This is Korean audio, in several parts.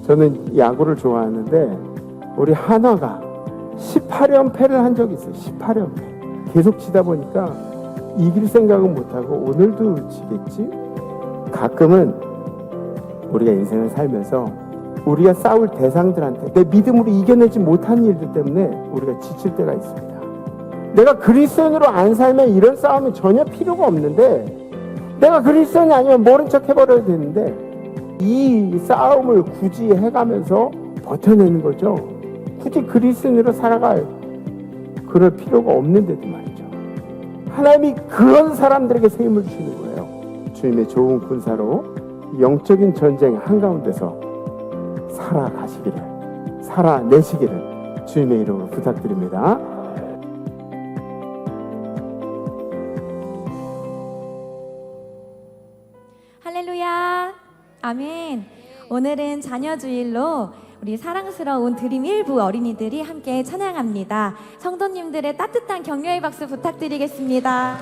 저는 야구를 좋아하는데 우리 한화가 18연패를 한 적이 있어요. 18연패. 계속 치다 보니까 이길 생각은 못하고 오늘도 지겠지? 가끔은 우리가 인생을 살면서 우리가 싸울 대상들한테 내 믿음으로 이겨내지 못한 일들 때문에 우리가 지칠 때가 있습니다. 내가 그리스도인으로 안 살면 이런 싸움이 전혀 필요가 없는데 내가 그리스도인이 아니면 모른 척 해버려야 되는데 이 싸움을 굳이 해가면서 버텨내는 거죠. 굳이 그리스도인으로 살아갈 그럴 필요가 없는데도 말이죠. 하나님이 그런 사람들에게 새 힘을 주시는 거예요. 주님의 좋은 군사로 영적인 전쟁 한가운데서 살아내시기를 주님의 이름으로 부탁드립니다. 할렐루야, 아멘. 오늘은 자녀주일로 우리 사랑스러운 드림 1부 어린이들이 함께 찬양합니다. 성도님들의 따뜻한 격려의 박수 부탁드리겠습니다.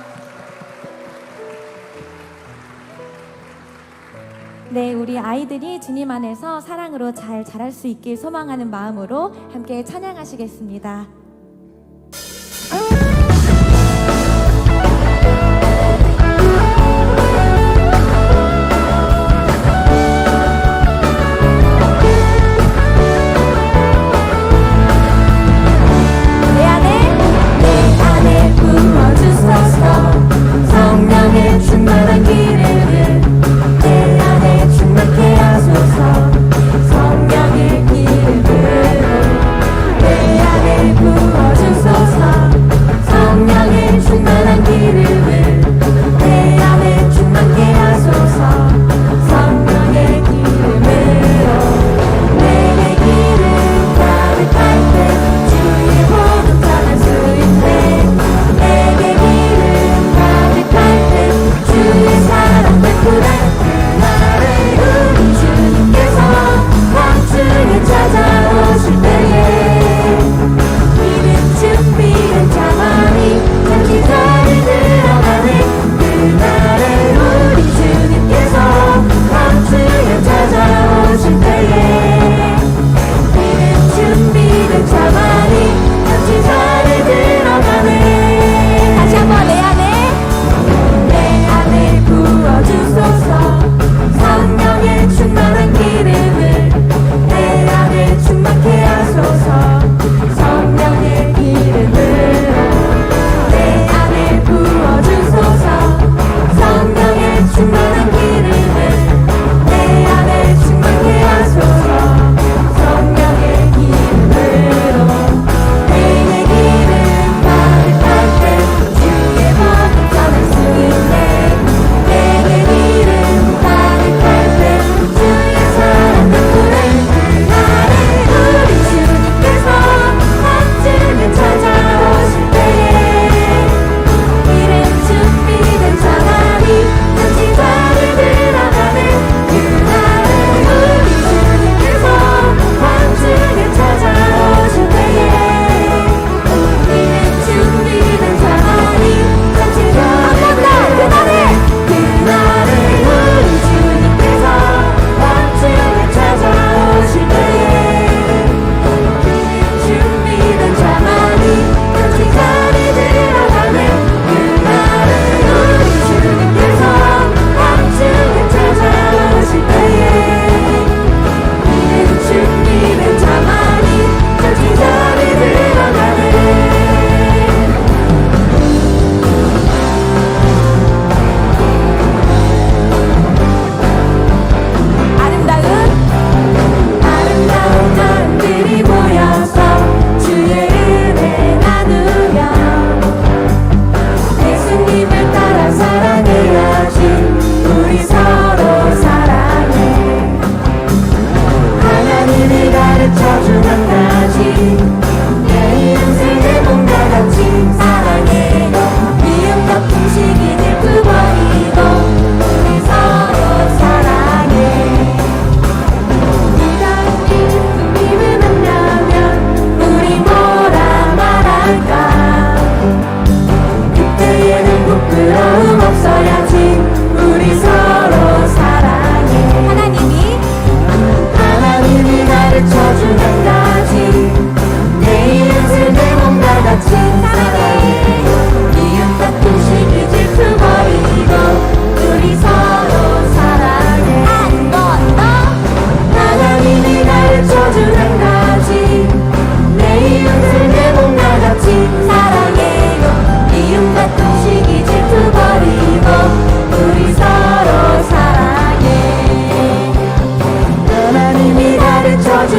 네, 우리 아이들이 주님 안에서 사랑으로 잘 자랄 수 있길 소망하는 마음으로 함께 찬양하시겠습니다. 성령의 충만한 기름을 내 안에 충만케 하소서. 성령의 기름으로 내 안에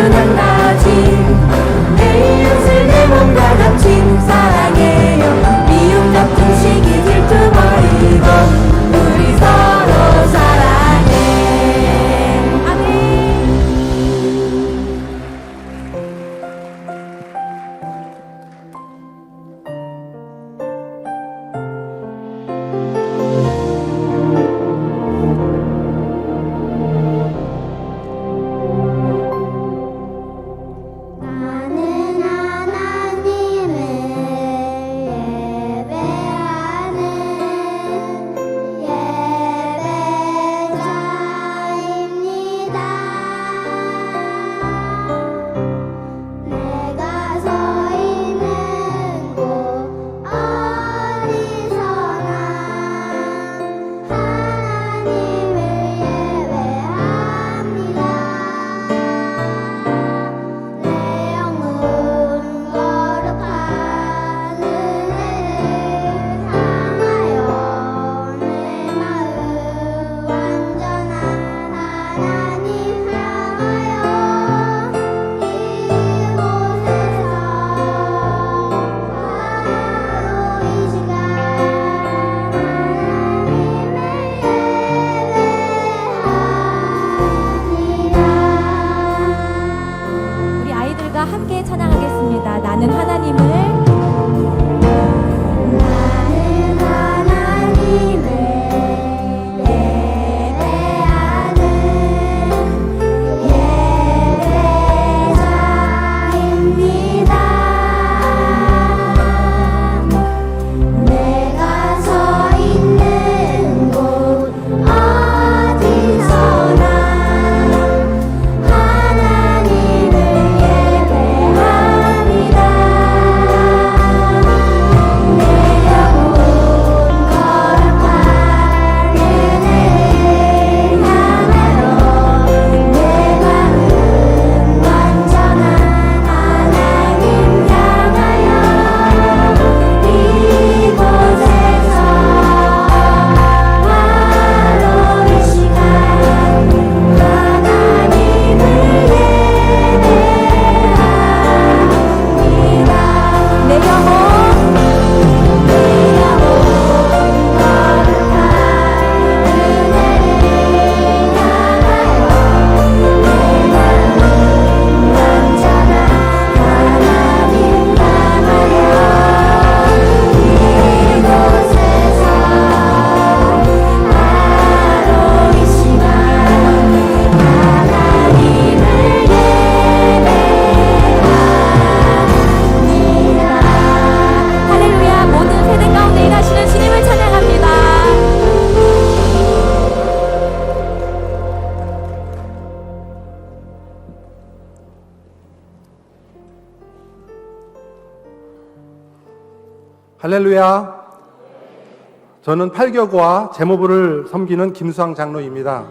한가진 내 이웃을 내 몸과 같이 사랑해요. 미움 같은 시기 질투 버리고 우리 서로 사랑해. 아멘. 나는 하나님을 예배하는 예배자입니다. 내가 서 있는 곳 어디서나 하나님을 예배합니다. 내 영혼 거룩한 은혜를 향하여 내 마음 완전한 하나님 향하여 이곳에서 바로 이 시간 하나님을 우리 아이들과 함께 찬양하겠습니다. 나는 하나님을 나는 하나님을 예배하는 예배자입니다. 내가 서 있는 곳 어디서나 하나님을 예배합니다. 내 영혼 거룩한 은혜를 향하여 내 마음 완전한 하나님 향하여 이곳에서 바로 이 시간 하나님을 예배합니다. 내 영혼 내 영혼 거룩한 은혜를 향하여 내 마음 완전한 하나님 향하여 이곳에서 바로 이 시간 하나님을 예배합니다. 할렐루야. 모든 세대 가운데 일하시는 주님을 찬양합니다. 할렐루야. 저는 8격과 제모부를 섬기는 김수왕 장로입니다.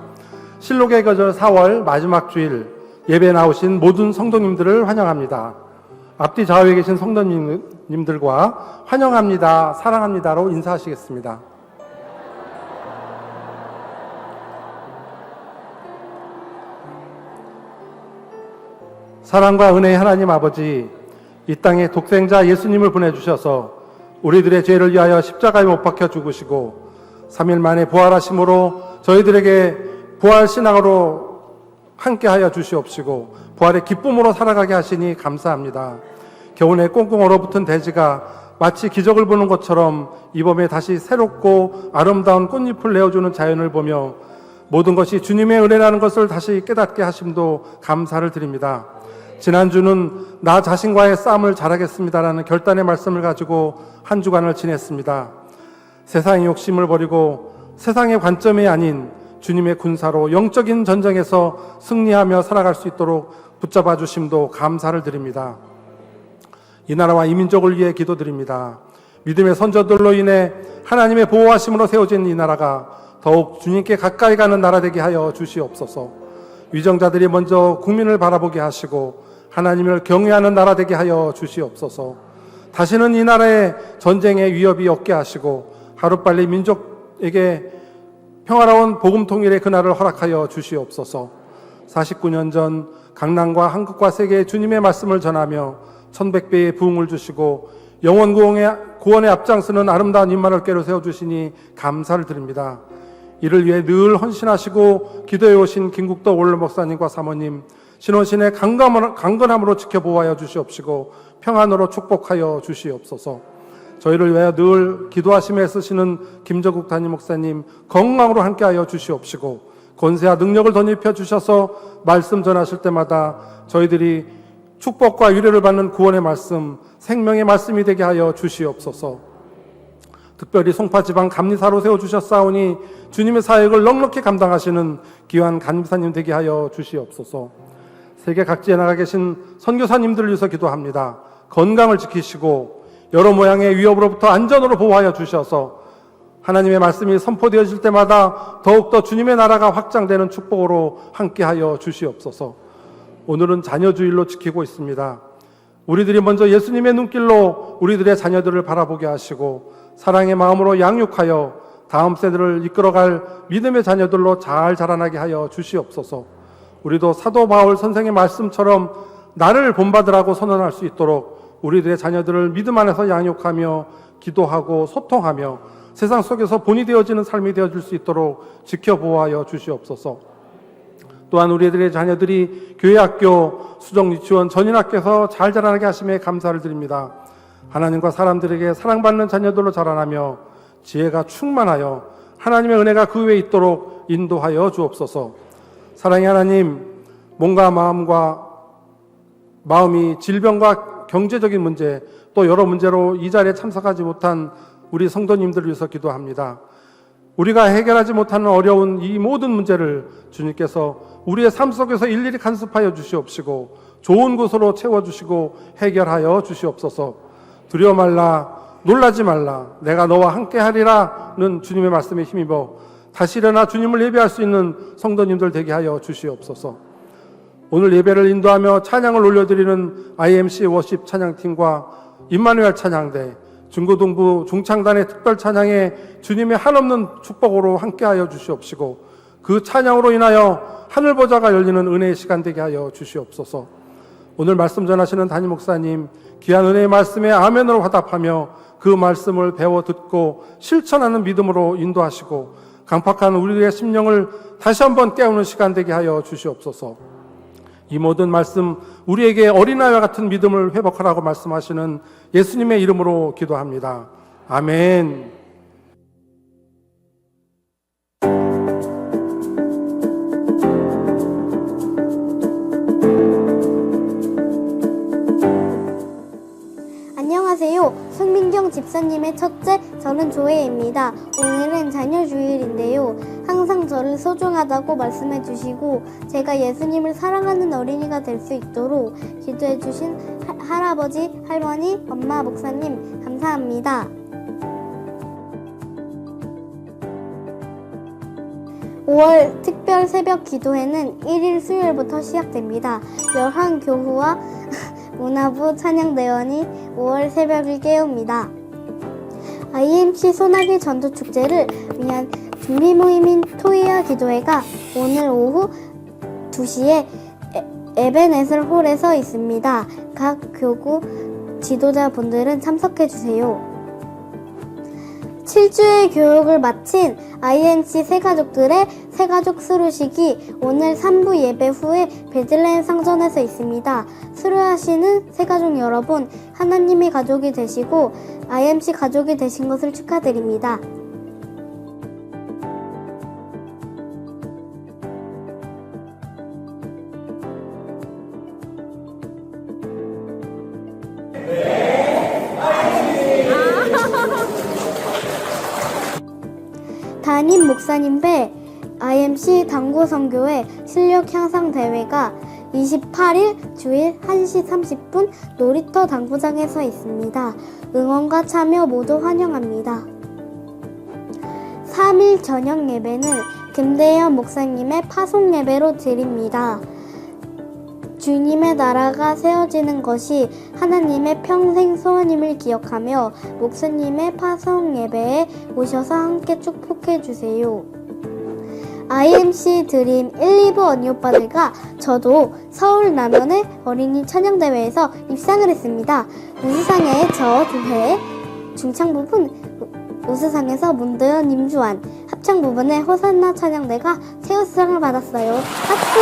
실록의 거절 4월 마지막 주일 예배 나오신 모든 성도님들을 환영합니다. 앞뒤 좌우에 계신 성도님들과 환영합니다, 사랑합니다로 인사하시겠습니다. 사랑과 은혜의 하나님 아버지, 이 땅에 독생자 예수님을 보내주셔서 우리들의 죄를 위하여 십자가에 못 박혀 죽으시고 3일 만에 부활하심으로 저희들에게 부활 신앙으로 함께하여 주시옵시고 부활의 기쁨으로 살아가게 하시니 감사합니다. 겨우내 꽁꽁 얼어붙은 대지가 마치 기적을 보는 것처럼 이 봄에 다시 새롭고 아름다운 꽃잎을 내어주는 자연을 보며 모든 것이 주님의 은혜라는 것을 다시 깨닫게 하심도 감사를 드립니다. 지난주는 나 자신과의 싸움을 잘하겠습니다라는 결단의 말씀을 가지고 한 주간을 지냈습니다. 세상의 욕심을 버리고 세상의 관점이 아닌 주님의 군사로 영적인 전쟁에서 승리하며 살아갈 수 있도록 붙잡아 주심도 감사를 드립니다. 이 나라와 이 민족을 위해 기도드립니다. 믿음의 선조들로 인해 하나님의 보호하심으로 세워진 이 나라가 더욱 주님께 가까이 가는 나라 되게 하여 주시옵소서. 위정자들이 먼저 국민을 바라보게 하시고 하나님을 경외하는 나라 되게 하여 주시옵소서. 다시는 이 나라에 전쟁의 위협이 없게 하시고 하루빨리 민족에게 평화로운 복음 통일의 그날을 허락하여 주시옵소서. 49년 전 강남과 한국과 세계에 주님의 말씀을 전하며 1100배의 부흥을 주시고 영원 구원에 앞장서는 아름다운 인마를 꾀로 세워주시니 감사를 드립니다. 이를 위해 늘 헌신하시고 기도해 오신 김국도 원로 목사님과 사모님, 신원신의 강건함으로 지켜보아여 주시옵시고 평안으로 축복하여 주시옵소서. 저희를 위하여 늘 기도하시며 애쓰시는 김정국 담임 목사님 건강으로 함께하여 주시옵시고 권세와 능력을 덧입혀 주셔서 말씀 전하실 때마다 저희들이 축복과 위로를 받는 구원의 말씀, 생명의 말씀이 되게 하여 주시옵소서. 특별히 송파지방 감리사로 세워주셨사오니 주님의 사역을 넉넉히 감당하시는 귀한 감리사님 되게 하여 주시옵소서. 세계 각지에 나가 계신 선교사님들을 위해서 기도합니다. 건강을 지키시고 여러 모양의 위협으로부터 안전으로 보호하여 주셔서 하나님의 말씀이 선포되어질 때마다 더욱더 주님의 나라가 확장되는 축복으로 함께하여 주시옵소서. 오늘은 자녀주일로 지키고 있습니다. 우리들이 먼저 예수님의 눈길로 우리들의 자녀들을 바라보게 하시고 사랑의 마음으로 양육하여 다음 세대를 이끌어갈 믿음의 자녀들로 잘 자라나게 하여 주시옵소서. 우리도 사도 바울 선생의 말씀처럼 나를 본받으라고 선언할 수 있도록 우리들의 자녀들을 믿음 안에서 양육하며 기도하고 소통하며 세상 속에서 본이 되어지는 삶이 되어질 수 있도록 지켜보아여 주시옵소서. 또한 우리들의 자녀들이 교회 학교, 수정 유치원, 전인학교에서 잘 자라나게 하심에 감사를 드립니다. 하나님과 사람들에게 사랑받는 자녀들로 자라나며 지혜가 충만하여 하나님의 은혜가 그 위에 있도록 인도하여 주옵소서. 사랑의 하나님, 몸과 마음이 질병과 경제적인 문제, 또 여러 문제로 이 자리에 참석하지 못한 우리 성도님들을 위해서 기도합니다. 우리가 해결하지 못하는 어려운 이 모든 문제를 주님께서 우리의 삶 속에서 일일이 간섭하여 주시옵시고 좋은 곳으로 채워주시고 해결하여 주시옵소서. 두려워 말라, 놀라지 말라, 내가 너와 함께하리라는 주님의 말씀에 힘입어 다시 일어나 주님을 예배할 수 있는 성도님들 되게 하여 주시옵소서. 오늘 예배를 인도하며 찬양을 올려드리는 IMC 워십 찬양팀과 임마누엘 찬양대, 중고등부 중창단의 특별 찬양에 주님의 한없는 축복으로 함께하여 주시옵시고 그 찬양으로 인하여 하늘 보좌가 열리는 은혜의 시간 되게 하여 주시옵소서. 오늘 말씀 전하시는 담임 목사님 귀한 은혜의 말씀에 아멘으로 화답하며 그 말씀을 배워 듣고 실천하는 믿음으로 인도하시고 강팍한 우리의 심령을 다시 한번 깨우는 시간 되게 하여 주시옵소서. 이 모든 말씀 우리에게 어린아이와 같은 믿음을 회복하라고 말씀하시는 예수님의 이름으로 기도합니다. 아멘. 안녕하세요. 송민경 집사님의 첫째, 저는 조혜입니다. 오늘은 자녀주일인데요. 항상 저를 소중하다고 말씀해 주시고 제가 예수님을 사랑하는 어린이가 될 수 있도록 기도해 주신 할아버지, 할머니, 엄마, 목사님 감사합니다. 5월 특별 새벽 기도회는 1일 수요일부터 시작됩니다. 열한교후와 문화부 찬양대원이 5월 새벽을 깨웁니다. IMC 소나기 전도축제를 위한 준비 모임인 토이아 기도회가 오늘 오후 2시에 에베네셀 홀에서 있습니다. 각 교구 지도자분들은 참석해주세요. 7주의 교육을 마친 IMC 새가족들의 새가족 수루식이 오늘 3부 예배 후에 베들레헴 상전에서 있습니다. 수루하시는 새가족 여러분, 하나님의 가족이 되시고 IMC 가족이 되신 것을 축하드립니다. 담임 목사님 배 IMC 당구선교회 실력 향상 대회가 28일 주일 1시 30분 놀이터 당구장에서 있습니다. 응원과 참여 모두 환영합니다. 3일 저녁 예배는 김대현 목사님의 파송 예배로 드립니다. 주님의 나라가 세워지는 것이 하나님의 평생 소원임을 기억하며 목사님의 파송 예배에 오셔서 함께 축복해 주세요. IMC 드림 1, 2부 언니 오빠들과 저도 서울 남원의 어린이 찬양대회에서 입상을 했습니다. 우수상에 저 2회, 중창 부분 우수상에서 문도연, 임주환, 합창 부분에 호산나 찬양대가 최우수상을 받았어요. 박수!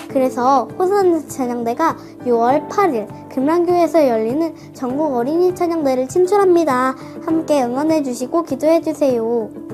그래서 호산나 찬양대가 6월 8일 금랑교에서 열리는 전국 어린이 찬양대를 진출합니다. 함께 응원해주시고 기도해주세요.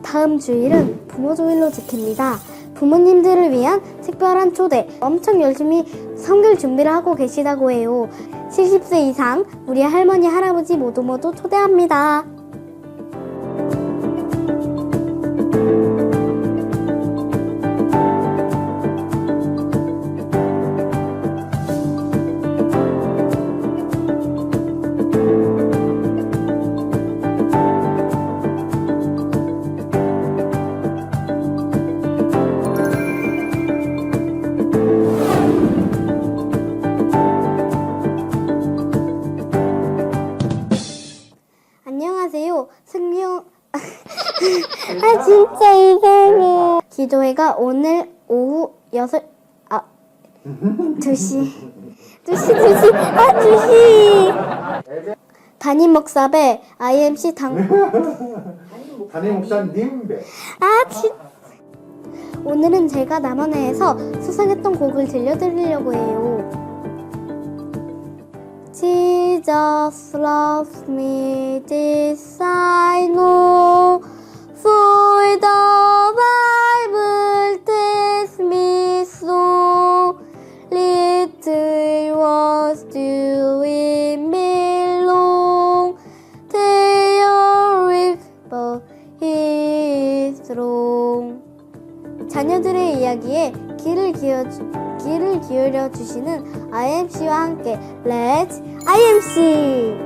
다음 주일은 부모 주일로 지킵니다. 부모님들을 위한 특별한 초대, 엄청 열심히 성결 준비를 하고 계시다고 해요. 70세 이상 우리 할머니, 할아버지 모두 초대합니다. 안녕하세요. 승용 아 진짜 이상해. 기도회가 오늘 오후 2시 2시 담임 목사배 IMC 담임 목사님 오늘은 제가 남원회에서 수상했던 곡을 들려드리려고 해요. Jesus loves me, this I know, for the Bible tells me so. Little was doing me long, their but his throne. 자녀들의 이야기에 귀를 기울여 주시는 IMC와 함께 Let's IMC!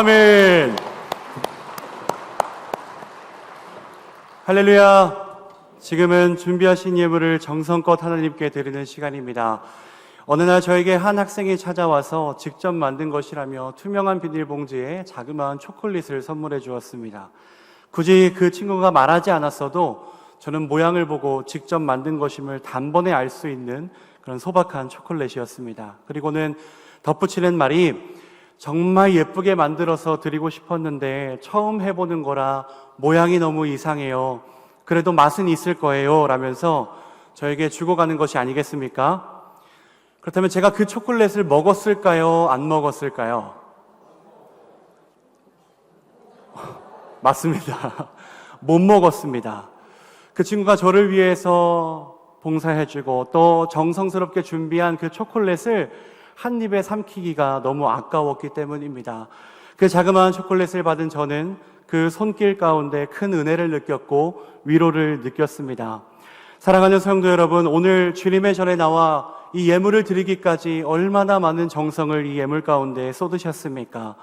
아멘. 할렐루야. 지금은 준비하신 예물을 정성껏 하나님께 드리는 시간입니다. 어느 날 저에게 한 학생이 찾아와서 직접 만든 것이라며 투명한 비닐봉지에 자그마한 초콜릿을 선물해 주었습니다. 굳이 그 친구가 말하지 않았어도 저는 모양을 보고 직접 만든 것임을 단번에 알 수 있는 그런 소박한 초콜릿이었습니다. 그리고는 덧붙이는 말이 정말 예쁘게 만들어서 드리고 싶었는데 처음 해보는 거라 모양이 너무 이상해요. 그래도 맛은 있을 거예요. 라면서 저에게 주고 가는 것이 아니겠습니까? 그렇다면 제가 그 초콜릿을 먹었을까요? 안 먹었을까요? 맞습니다. 못 먹었습니다. 그 친구가 저를 위해서 봉사해주고 또 정성스럽게 준비한 그 초콜릿을 한 입에 삼키기가 너무 아까웠기 때문입니다. 그 자그마한 초콜릿을 받은 저는 그 손길 가운데 큰 은혜를 느꼈고 위로를 느꼈습니다. 사랑하는 성도 여러분, 오늘 주님의 전에 나와 이 예물을 드리기까지 얼마나 많은 정성을 이 예물 가운데 쏟으셨습니까?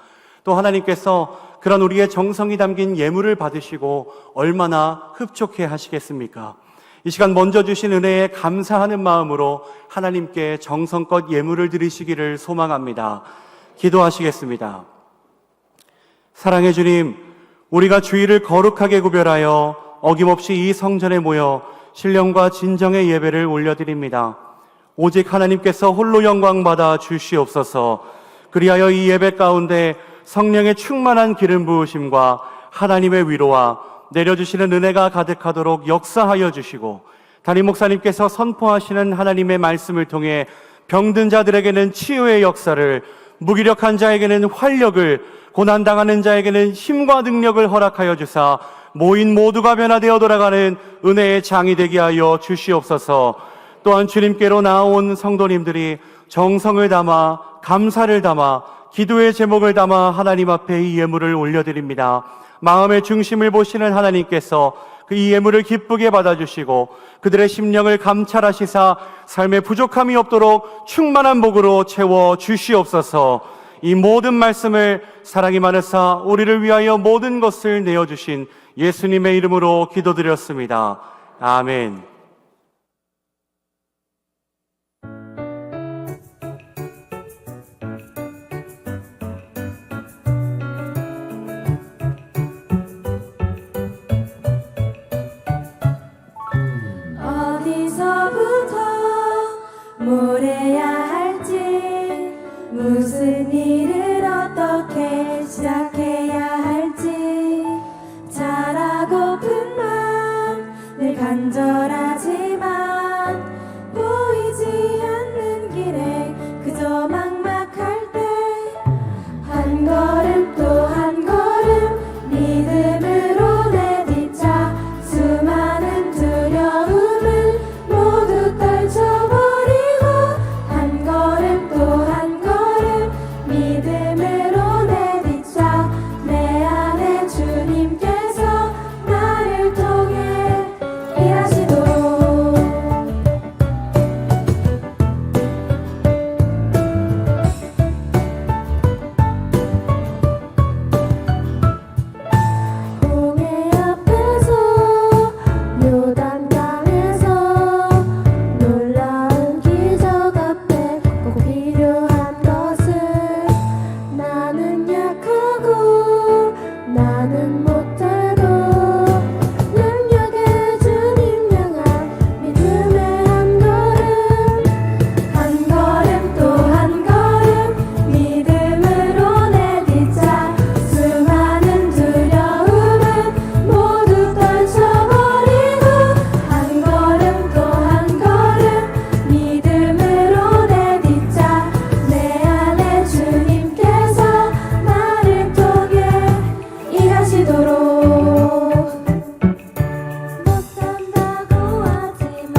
또 하나님께서 그런 우리의 정성이 담긴 예물을 받으시고 얼마나 흡족해 하시겠습니까? 이 시간 먼저 주신 은혜에 감사하는 마음으로 하나님께 정성껏 예물을 드리시기를 소망합니다. 기도하시겠습니다. 사랑의 주님, 우리가 주일을 거룩하게 구별하여 어김없이 이 성전에 모여 신령과 진정의 예배를 올려드립니다. 오직 하나님께서 홀로 영광받아 주시옵소서. 그리하여 이 예배 가운데 성령의 충만한 기름 부으심과 하나님의 위로와 내려주시는 은혜가 가득하도록 역사하여 주시고, 담임 목사님께서 선포하시는 하나님의 말씀을 통해 병든 자들에게는 치유의 역사를, 무기력한 자에게는 활력을, 고난당하는 자에게는 힘과 능력을 허락하여 주사 모인 모두가 변화되어 돌아가는 은혜의 장이 되게 하여 주시옵소서. 또한 주님께로 나온 성도님들이 정성을 담아, 감사를 담아, 기도의 제목을 담아 하나님 앞에 이 예물을 올려드립니다. 마음의 중심을 보시는 하나님께서 그 이 예물을 기쁘게 받아주시고 그들의 심령을 감찰하시사 삶에 부족함이 없도록 충만한 복으로 채워 주시옵소서. 이 모든 말씀을 사랑이 많으사 우리를 위하여 모든 것을 내어주신 예수님의 이름으로 기도드렸습니다. 아멘. 어디서부터 뭘 해야 할지, 무슨 일을 어떻게 시작해야 할지, 잘하고픈 마음 늘 간절하지만 보이지 않는 길에 그저 막막할 때 한 걸음 또 한 걸음 믿음으로 내딛자 수많은 두려움을 모두 떨쳐버리고 한 걸음 또 한 걸음 믿음으로 내딛자 내 안에 주님께서 나를 통해 일하시도록 홍해 앞에서 요단강에서 놀라운 기적 앞에 꼭 필요한 것은 나는 약하고 나는 못해도 능력의 주님 향한 믿음의 한 걸음 또 한 걸음 믿음으로 내딛자 수많은 두려움은 모두 떨쳐버리고 한 걸음 또 한 걸음 믿음으로 내딛자 내 안에 주님께서 나를 통해 일하시도록 못한다고 하지마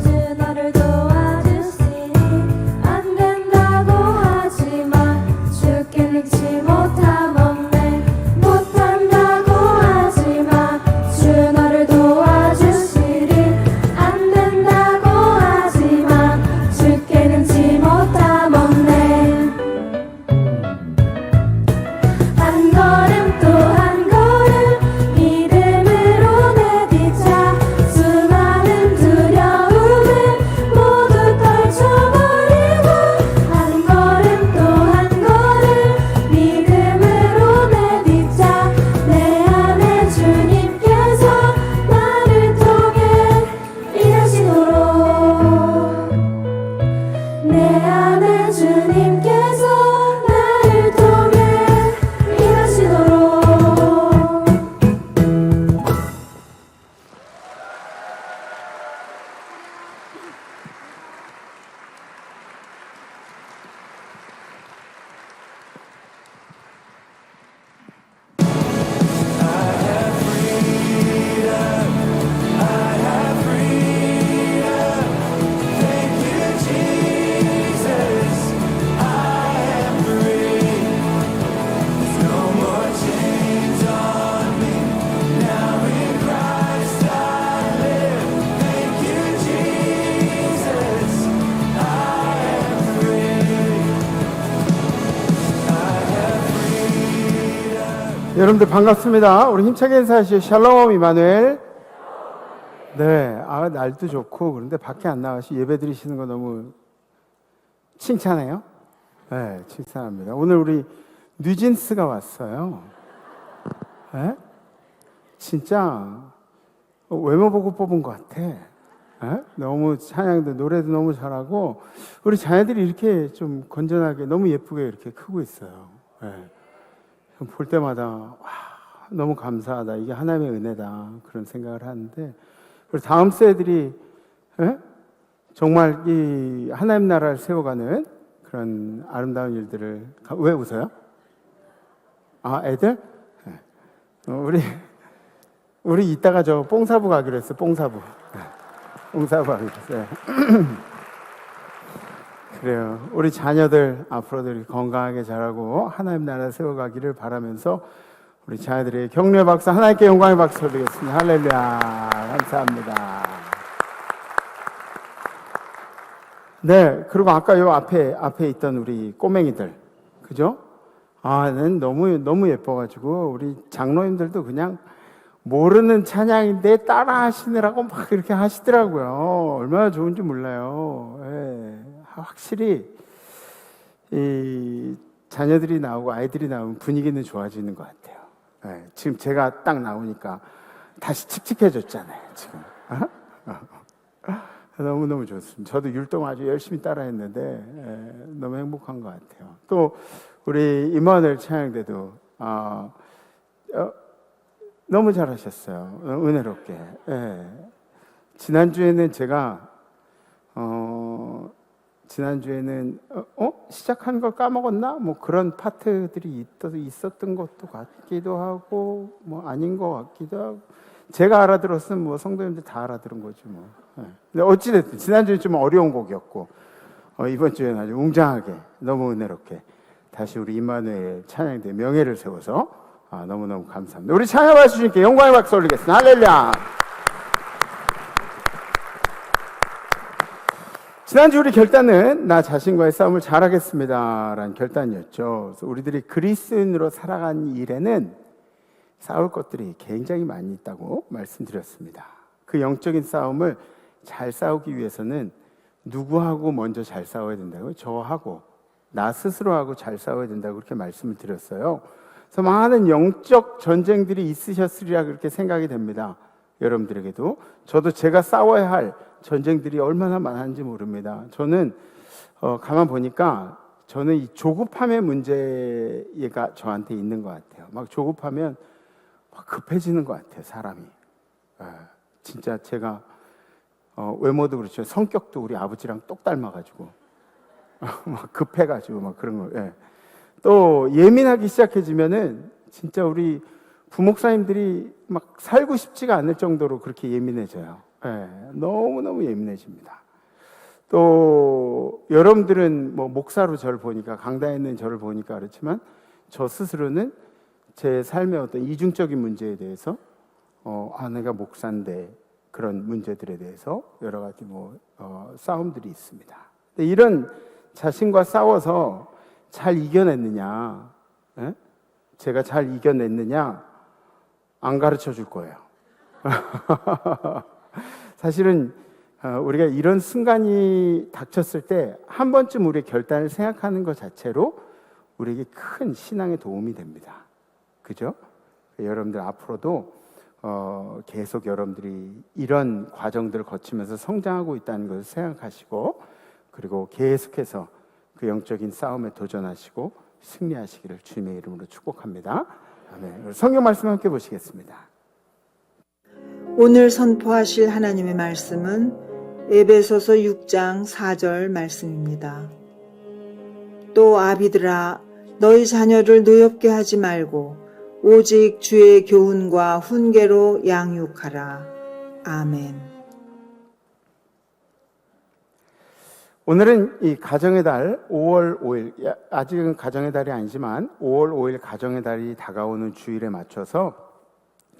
주 너를 도와주시니 안 된다고 하지마 주께 능치 못함 없네 못한다고 하지마 주 너를 도와주시니 안 된다고 하지마 주께 능치 못함 없네 한 여러분들 반갑습니다. 우리 힘차게 인사하시죠. 샬롬 이마누엘. 네, 날도 좋고 그런데 밖에 안 나가시 예배 드리시는 거 너무 칭찬해요. 네, 칭찬합니다. 오늘 우리 뉴진스가 왔어요. 네? 진짜 외모 보고 뽑은 것 같아. 네? 너무 찬양도 노래도 너무 잘하고 우리 자녀들이 이렇게 좀 건전하게 너무 예쁘게 이렇게 크고 있어요. 네. 볼 때마다 와, 너무 감사하다. 이게 하나님의 은혜다. 그런 생각을 하는데 우리 다음 세대들이 정말 이 하나님 나라를 세워가는 그런 아름다운 일들을 왜 웃어요? 애들? 우리 이따가 저 뽕사부 가기로 했어. 뽕사부 가기로 했어요. 그래요. 우리 자녀들 앞으로도 건강하게 자라고 하나님 나라 세워가기를 바라면서 우리 자녀들의 격려의 박수, 하나님께 영광의 박수 드리겠습니다. 할렐루야. 감사합니다. 네, 그리고 아까 요 앞에 있던 우리 꼬맹이들, 그죠? 너무 예뻐가지고 우리 장로님들도 그냥 모르는 찬양인데 따라 하시느라고 막 이렇게 하시더라고요. 얼마나 좋은지 몰라요. 예. 확실히 이 자녀들이 나오고 아이들이 나오면 분위기는 좋아지는 것 같아요. 예. 지금 제가 딱 나오니까 다시 칙칙해졌잖아요. 지금 너무너무 좋습니다. 저도 율동 아주 열심히 따라했는데 너무 행복한 것 같아요. 또 우리 임마누엘 찬양대도 너무 잘하셨어요. 은혜롭게. 예. 지난주에는 제가 시작한 걸 까먹었나? 뭐 그런 파트들이 있었던 것도 같기도 하고 뭐 아닌 것 같기도 하고 제가 알아들었으면 뭐 성도님들 다 알아들은 거지 뭐. 예. 근데 어찌됐든 지난주에 좀 어려운 곡이었고 이번 주에는 아주 웅장하게 너무 은혜롭게 다시 우리 임마누엘 찬양대 명예를 세워서 너무너무 감사합니다. 우리 찬양할 주님께 영광의 박수 올리겠습니다. 할렐루야. 지난주 우리 결단은 나 자신과의 싸움을 잘하겠습니다 라는 결단이었죠. 그래서 우리들이 그리스도인으로 살아간 일에는 싸울 것들이 굉장히 많이 있다고 말씀드렸습니다. 그 영적인 싸움을 잘 싸우기 위해서는 누구하고 먼저 잘 싸워야 된다고요? 저하고 나 스스로하고 잘 싸워야 된다고 그렇게 말씀을 드렸어요. 그래서 많은 영적 전쟁들이 있으셨으리라 그렇게 생각이 됩니다. 여러분들에게도 저도 제가 싸워야 할 전쟁들이 얼마나 많은지 모릅니다. 저는 가만 보니까 저는 이 조급함의 문제가 저한테 있는 것 같아요. 막 조급하면 막 급해지는 것 같아요, 사람이. 진짜 제가 외모도 그렇죠. 성격도 우리 아버지랑 똑 닮아가지고 막 급해가지고 막 그런 거. 예. 또 예민하기 시작해지면은 진짜 우리 부목사님들이 막 살고 싶지가 않을 정도로 그렇게 예민해져요. 예. 너무너무 예민해집니다. 또 여러분들은 뭐 목사로 저를 보니까 강단에 있는 저를 보니까 그렇지만 저 스스로는 제 삶의 어떤 이중적인 문제에 대해서 내가 목사인데 그런 문제들에 대해서 여러 가지 싸움들이 있습니다. 근데 이런 자신과 싸워서 잘 이겨냈느냐, 예? 제가 잘 이겨냈느냐 안 가르쳐 줄 거예요. 사실은 우리가 이런 순간이 닥쳤을 때 한 번쯤 우리의 결단을 생각하는 것 자체로 우리에게 큰 신앙의 도움이 됩니다. 그죠? 여러분들 앞으로도 계속 여러분들이 이런 과정들을 거치면서 성장하고 있다는 것을 생각하시고 그리고 계속해서 그 영적인 싸움에 도전하시고 승리하시기를 주님의 이름으로 축복합니다. 아멘. 성경 말씀 함께 보시겠습니다. 오늘 선포하실 하나님의 말씀은 에베소서 6장 4절 말씀입니다. 또 아비들아 너희 자녀를 노엽게 하지 말고 오직 주의 교훈과 훈계로 양육하라. 아멘. 오늘은 이 가정의 달 5월 5일, 아직은 가정의 달이 아니지만 5월 5일 가정의 달이 다가오는 주일에 맞춰서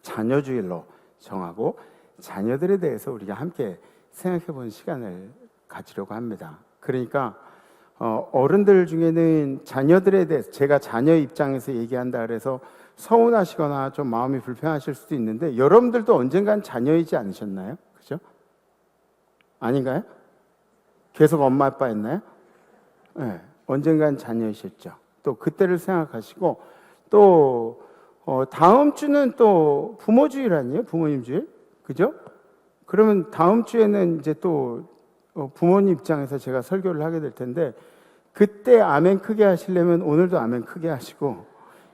자녀주일로 정하고 자녀들에 대해서 우리가 함께 생각해 보는 시간을 가지려고 합니다. 그러니까 어른들 중에는 자녀들에 대해서 제가 자녀 입장에서 얘기한다 그래서 서운하시거나 좀 마음이 불편하실 수도 있는데 여러분들도 언젠간 자녀이지 않으셨나요? 그죠? 아닌가요? 계속 엄마 아빠였나요? 네, 언젠간 자녀이셨죠. 또 그때를 생각하시고 또 다음 주는 또 부모주일 아니에요? 부모님 주일? 그죠? 그러면 다음 주에는 이제 또 부모님 입장에서 제가 설교를 하게 될 텐데 그때 아멘 크게 하시려면 오늘도 아멘 크게 하시고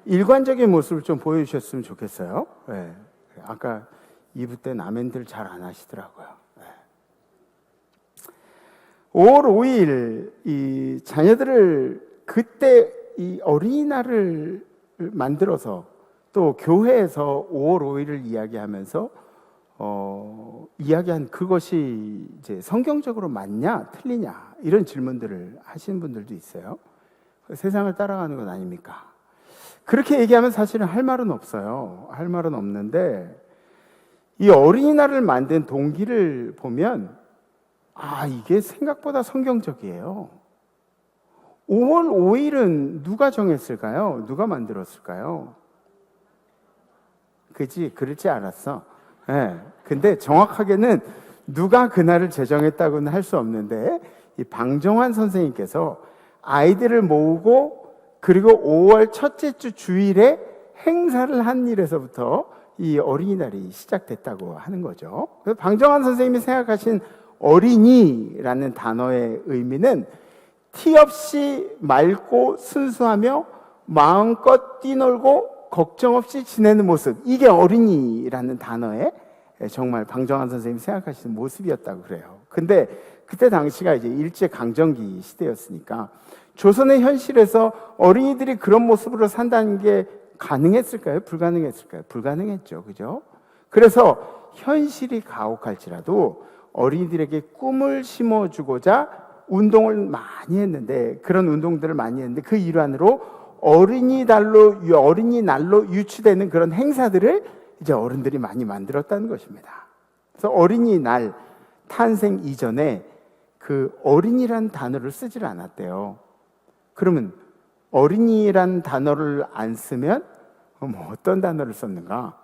일관적인 모습을 좀 보여주셨으면 좋겠어요. 네. 아까 2부 때는 아멘들 잘 안 하시더라고요. 네. 5월 5일 이 자녀들을 그때 이 어린이날을 만들어서 또 교회에서 5월 5일을 이야기하면서 이야기한 그것이 이제 성경적으로 맞냐 틀리냐 이런 질문들을 하시는 분들도 있어요. 세상을 따라가는 건 아닙니까? 그렇게 얘기하면 사실은 할 말은 없어요. 할 말은 없는데 이 어린이날을 만든 동기를 보면 이게 생각보다 성경적이에요. 5월 5일은 누가 정했을까요? 누가 만들었을까요? 그지? 그렇지 않았어. 네. 근데 정확하게는 누가 그날을 제정했다고는 할 수 없는데 이 방정환 선생님께서 아이들을 모으고 그리고 5월 첫째 주 주일에 행사를 한 일에서부터 이 어린이날이 시작됐다고 하는 거죠. 그래서 방정환 선생님이 생각하신 어린이라는 단어의 의미는 티 없이 맑고 순수하며 마음껏 뛰놀고 걱정 없이 지내는 모습, 이게 어린이라는 단어에 정말 방정환 선생님이 생각하시는 모습이었다고 그래요. 근데 그때 당시가 이제 일제 강점기 시대였으니까 조선의 현실에서 어린이들이 그런 모습으로 산다는 게 가능했을까요? 불가능했을까요? 불가능했죠. 그죠? 그래서 현실이 가혹할지라도 어린이들에게 꿈을 심어주고자 운동을 많이 했는데, 그런 운동들을 많이 했는데 그 일환으로 어린이날로 유추되는 그런 행사들을 이제 어른들이 많이 만들었다는 것입니다. 그래서 어린이날 탄생 이전에 그 어린이란 단어를 쓰질 않았대요. 그러면 어린이란 단어를 안 쓰면 뭐 어떤 단어를 썼는가?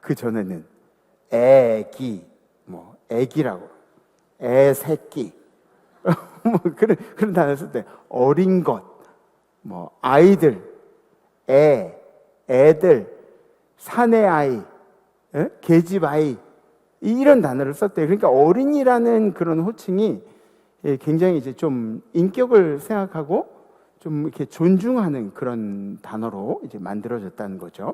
그 전에는 애기, 뭐 애기라고, 애새끼, 뭐 그런 단어를 쓸 때 어린 것, 뭐 아이들, 애들, 사내 아이, 계집 아이, 이런 단어를 썼대요. 그러니까 어린이라는 그런 호칭이 굉장히 이제 좀 인격을 생각하고 좀 이렇게 존중하는 그런 단어로 이제 만들어졌다는 거죠.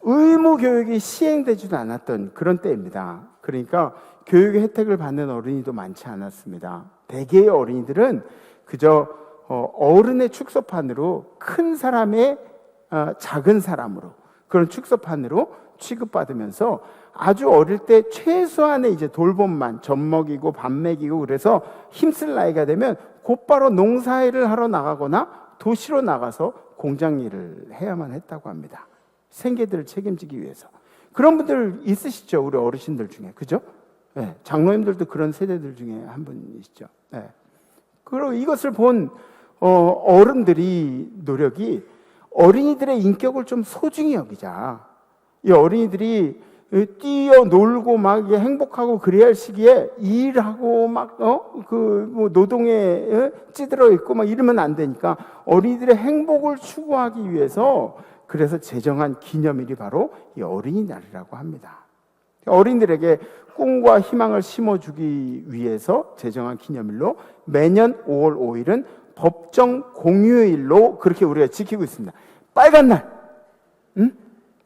의무 교육이 시행되지도 않았던 그런 때입니다. 그러니까 교육의 혜택을 받는 어린이도 많지 않았습니다. 대개의 어린이들은 그저 어른의 축소판으로 큰 사람의 작은 사람으로, 그런 축소판으로 취급받으면서 아주 어릴 때 최소한의 이제 돌봄만, 젖 먹이고 밥 먹이고, 그래서 힘쓸 나이가 되면 곧바로 농사일을 하러 나가거나 도시로 나가서 공장 일을 해야만 했다고 합니다. 생계들을 책임지기 위해서. 그런 분들 있으시죠? 우리 어르신들 중에. 그죠? 네, 장로님들도 그런 세대들 중에 한 분이시죠. 네. 그리고 이것을 본 어른들이 노력이 어린이들의 인격을 좀 소중히 여기자. 이 어린이들이 뛰어놀고 막 행복하고 그래야 할 시기에 일하고 막 뭐 노동에 찌들어 있고 막 이러면 안 되니까 어린이들의 행복을 추구하기 위해서 그래서 제정한 기념일이 바로 이 어린이날이라고 합니다. 어린이들에게 꿈과 희망을 심어주기 위해서 제정한 기념일로 매년 5월 5일은 법정 공휴일로 그렇게 우리가 지키고 있습니다. 빨간 날,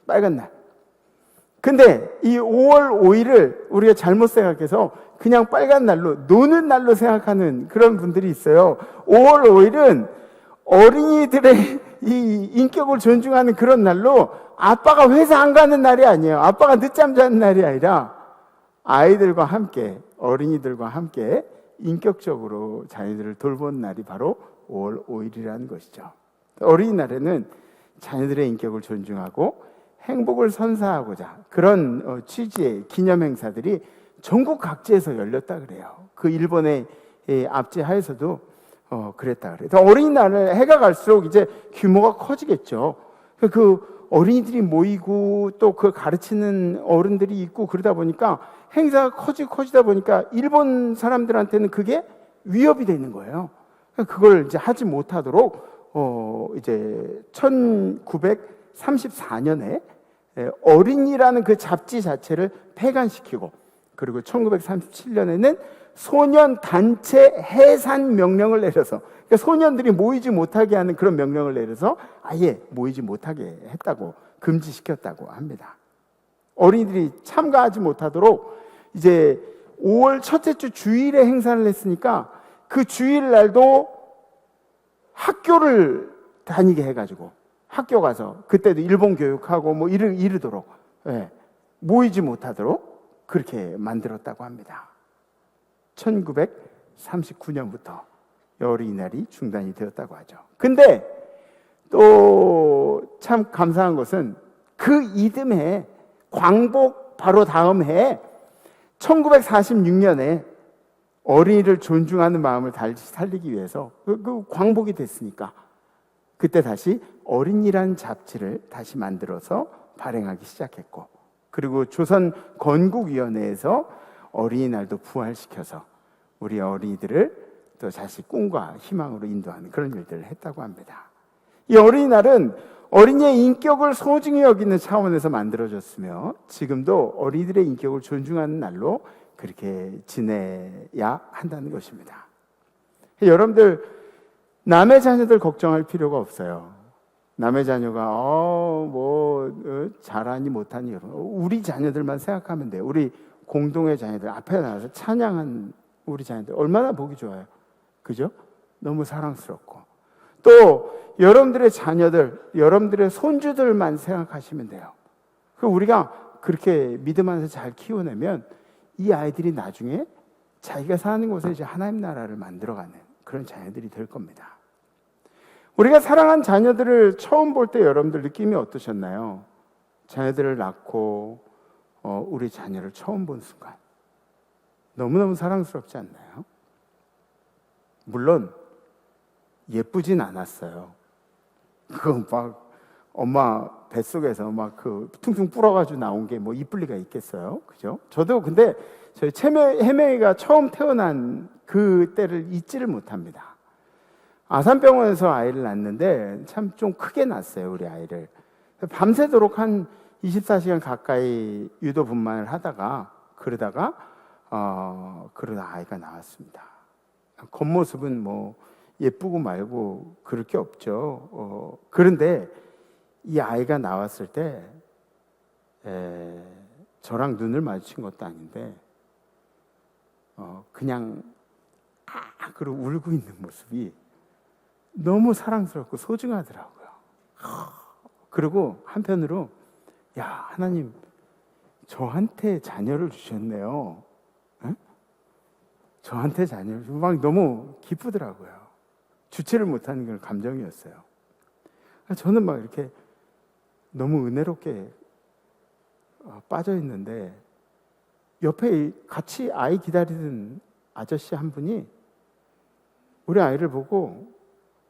빨간 날. 근데 이 5월 5일을 우리가 잘못 생각해서 그냥 빨간 날로, 노는 날로 생각하는 그런 분들이 있어요. 5월 5일은 어린이들의 이 인격을 존중하는 그런 날로, 아빠가 회사 안 가는 날이 아니에요. 아빠가 늦잠 자는 날이 아니라 아이들과 함께, 어린이들과 함께 인격적으로 자녀들을 돌보는 날이 바로 5월 5일이라는 것이죠. 어린이날에는 자녀들의 인격을 존중하고 행복을 선사하고자 그런 취지의 기념 행사들이 전국 각지에서 열렸다 그래요. 그 일본의 압제하에서도 그랬다 그래요. 어린이날을 해가 갈수록 이제 규모가 커지겠죠. 그 어린이들이 모이고 또 그 가르치는 어른들이 있고 그러다 보니까 행사가 커지다 보니까 일본 사람들한테는 그게 위협이 되는 거예요. 그걸 이제 하지 못하도록 이제 1934년에 어린이라는 그 잡지 자체를 폐간시키고, 그리고 1937년에는 소년 단체 해산 명령을 내려서, 그러니까 소년들이 모이지 못하게 하는 그런 명령을 내려서 아예 모이지 못하게 했다고, 금지시켰다고 합니다. 어린이들이 참가하지 못하도록 이제 5월 첫째 주 주일에 행사를 했으니까 그 주일날도 학교를 다니게 해가지고 학교 가서 그때도 일본 교육하고 뭐 이르도록 모이지 못하도록 그렇게 만들었다고 합니다. 1939년부터 어린이날이 중단이 되었다고 하죠. 근데 또 참 감사한 것은 그 이듬해 광복 바로 다음 해에 1946년에 어린이를 존중하는 마음을 다시 살리기 위해서 그 광복이 됐으니까 그때 다시 어린이란 잡지를 다시 만들어서 발행하기 시작했고, 그리고 조선 건국위원회에서 어린이날도 부활시켜서 우리 어린이들을 또 다시 꿈과 희망으로 인도하는 그런 일들을 했다고 합니다. 이 어린이날은 어린이의 인격을 소중히 여기는 차원에서 만들어졌으며 지금도 어린이들의 인격을 존중하는 날로 그렇게 지내야 한다는 것입니다. 여러분들, 남의 자녀들 걱정할 필요가 없어요. 남의 자녀가 잘하니 못하니, 우리 자녀들만 생각하면 돼요. 우리 공동의 자녀들 앞에 나와서 찬양한 우리 자녀들 얼마나 보기 좋아요. 그죠? 너무 사랑스럽고. 또 여러분들의 자녀들, 여러분들의 손주들만 생각하시면 돼요. 우리가 그렇게 믿음 안에서 잘 키워내면 이 아이들이 나중에 자기가 사는 곳에 이제 하나님 나라를 만들어가는 그런 자녀들이 될 겁니다. 우리가 사랑한 자녀들을 처음 볼 때 여러분들 느낌이 어떠셨나요? 자녀들을 낳고 우리 자녀를 처음 본 순간 너무너무 사랑스럽지 않나요? 물론 예쁘진 않았어요. 막 엄마 뱃속에서 막 그 퉁퉁 불어가지고 나온 게 뭐 이쁠 리가 있겠어요? 그죠? 저도 근데 저희 해명이가 처음 태어난 그 때를 잊지를 못합니다. 아산병원에서 아이를 낳는데 참 좀 크게 낳았어요, 우리 아이를. 밤새도록 한 24시간 가까이 유도 분만을 하다가 그러다 아이가 나왔습니다. 겉모습은 뭐 예쁘고 말고 그럴 게 없죠. 그런데 이 아이가 나왔을 때 저랑 눈을 마주친 것도 아닌데 그냥 그리고 울고 있는 모습이 너무 사랑스럽고 소중하더라고요. 그리고 한편으로 하나님 저한테 자녀를 주셨네요. 에? 저한테 자녀를 주고 막 너무 기쁘더라고요. 주체를 못하는 건 감정이었어요. 저는 막 이렇게 너무 은혜롭게 빠져 있는데 옆에 같이 아이 기다리던 아저씨 한 분이 우리 아이를 보고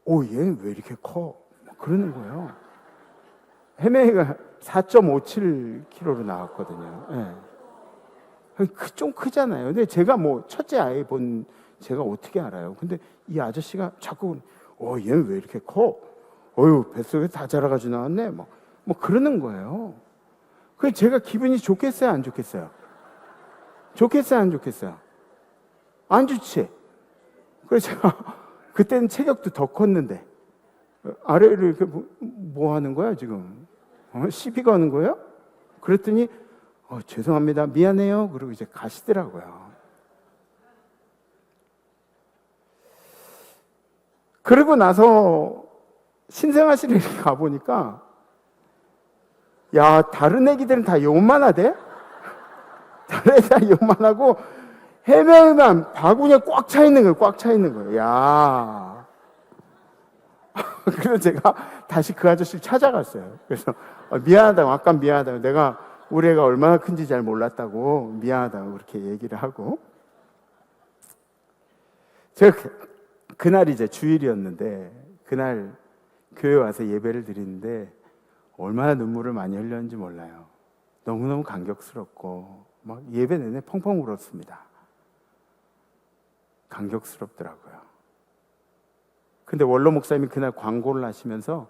얘는 왜 이렇게 커? 그러는 거예요. 해매이가 4.57kg로 나왔거든요. 네. 좀 크잖아요. 근데 제가 뭐 첫째 아이 본 제가 어떻게 알아요? 근데 이 아저씨가 자꾸 얘는 왜 이렇게 커? 뱃속에 다 자라가지고 나왔네. 뭐 그러는 거예요. 그래서 제가 기분이 좋겠어요, 안 좋겠어요? 좋겠어요, 안 좋겠어요? 안 좋지. 그래서 제가 그때는 체격도 더 컸는데 아래를 이렇게 뭐 하는 거야 지금? 시비 거는 거예요? 그랬더니 죄송합니다, 미안해요. 그리고 이제 가시더라고요. 그러고 나서 신생아실에 가보니까 다른 애기들은 다 요만하대? 다른 애들 다 요만하고 해명만 바구니에 꽉 차 있는 거예요. 꽉 차 있는 거예요. 그래서 제가 다시 그 아저씨를 찾아갔어요. 그래서 미안하다고, 아까 미안하다고, 내가 우리 애가 얼마나 큰지 잘 몰랐다고 미안하다고 그렇게 얘기를 하고, 제가 그날 이제 주일이었는데 그날 교회 와서 예배를 드리는데 얼마나 눈물을 많이 흘렸는지 몰라요. 너무너무 감격스럽고 막 예배 내내 펑펑 울었습니다. 감격스럽더라고요. 근데 원로 목사님이 그날 광고를 하시면서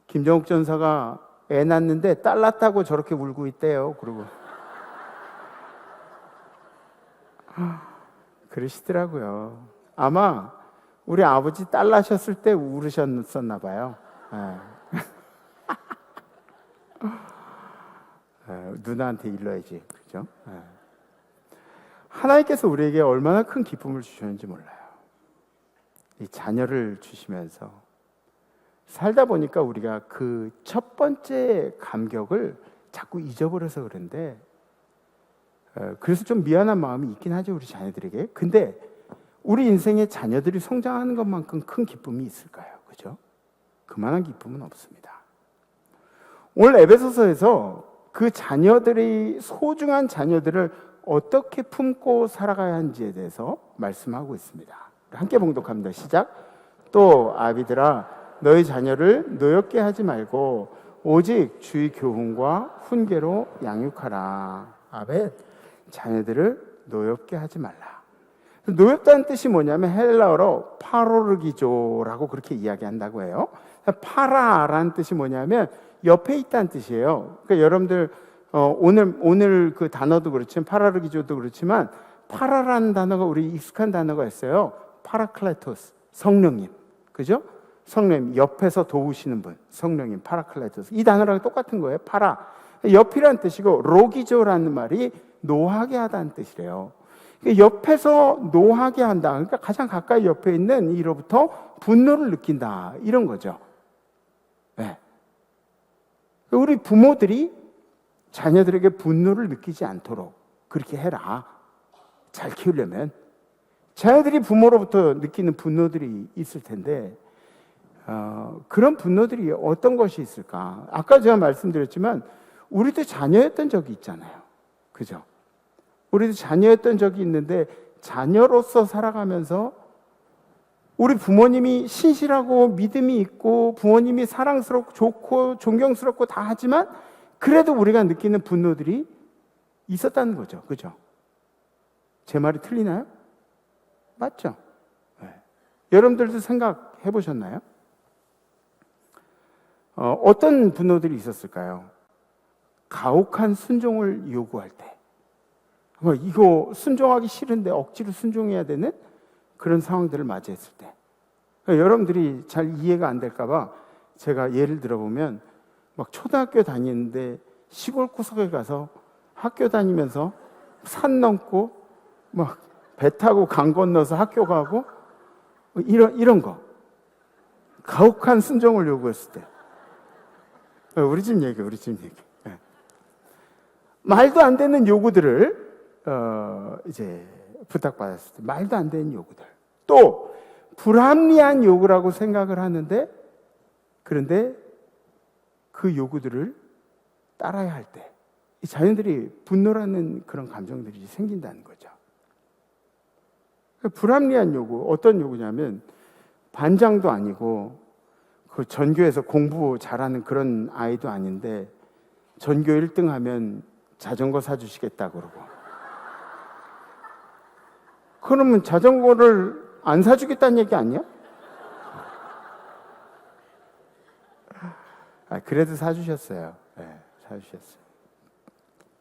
김정욱 전사가 애 낳는데 딸 낳았다고 저렇게 울고 있대요. 그리고 그러시더라고요. 아마 우리 아버지 딸 낳으셨을 때 울으셨었나 봐요. 누나한테 일러야지, 그죠? 하나님께서 우리에게 얼마나 큰 기쁨을 주셨는지 몰라요. 이 자녀를 주시면서 살다 보니까 우리가 그 첫 번째 감격을 자꾸 잊어버려서 그런데, 그래서 좀 미안한 마음이 있긴 하죠, 우리 자녀들에게. 근데 우리 인생에 자녀들이 성장하는 것만큼 큰 기쁨이 있을까요? 그죠? 그만한 기쁨은 없습니다. 오늘 에베소서에서 그 자녀들이, 소중한 자녀들을 어떻게 품고 살아가야 하는지에 대해서 말씀하고 있습니다. 함께 봉독합니다. 시작. 또 아비들아, 너희 자녀를 노엽게 하지 말고 오직 주의 교훈과 훈계로 양육하라. 아멘. 자녀들을 노엽게 하지 말라. 노엽다는 뜻이 뭐냐면 헬라어로 파로르기조라고 그렇게 이야기한다고 해요. 파라라는 뜻이 뭐냐면 옆에 있다는 뜻이에요. 그러니까 여러분들 오늘 그 단어도 그렇지만 파라르기조도 그렇지만 파라라는 단어가 우리 익숙한 단어가 있어요. 파라클레토스, 성령님, 그죠? 성령님, 옆에서 도우시는 분, 성령님, 파라클레토스. 이 단어랑 똑같은 거예요. 파라, 옆이라는 뜻이고, 로기조라는 말이 노하게 하다는 뜻이래요. 옆에서 노하게 한다. 그러니까 가장 가까이 옆에 있는 이로부터 분노를 느낀다, 이런 거죠. 네. 우리 부모들이 자녀들에게 분노를 느끼지 않도록 그렇게 해라. 잘 키우려면. 자녀들이 부모로부터 느끼는 분노들이 있을 텐데, 그런 분노들이 어떤 것이 있을까? 아까 제가 말씀드렸지만 우리도 자녀였던 적이 있잖아요. 그죠? 우리도 자녀였던 적이 있는데, 자녀로서 살아가면서 우리 부모님이 신실하고 믿음이 있고 부모님이 사랑스럽고 좋고 존경스럽고 다 하지만 그래도 우리가 느끼는 분노들이 있었다는 거죠. 그죠? 제 말이 틀리나요? 맞죠? 네. 여러분들도 생각해 보셨나요? 어떤 분노들이 있었을까요? 가혹한 순종을 요구할 때, 이거 순종하기 싫은데 억지로 순종해야 되는 그런 상황들을 맞이했을 때, 여러분들이 잘 이해가 안 될까 봐 제가 예를 들어보면, 막 초등학교 다니는데 시골 구석에 가서 학교 다니면서 산 넘고 막 배 타고 강 건너서 학교 가고 이런 거, 가혹한 순종을 요구했을 때, 우리 집 얘기. 네. 말도 안 되는 요구들을 이제 부탁받았을 때, 말도 안 되는 요구들, 또 불합리한 요구라고 생각을 하는데, 그런데 그 요구들을 따라야 할 때 이 자녀들이 분노라는 그런 감정들이 생긴다는 거죠. 불합리한 요구, 어떤 요구냐면 반장도 아니고 그 전교에서 공부 잘하는 그런 아이도 아닌데 전교 1등 하면 자전거 사주시겠다 그러고, 그러면 자전거를 안 사주겠다는 얘기 아니야? 그래도 사주셨어요. 네, 사주셨어요.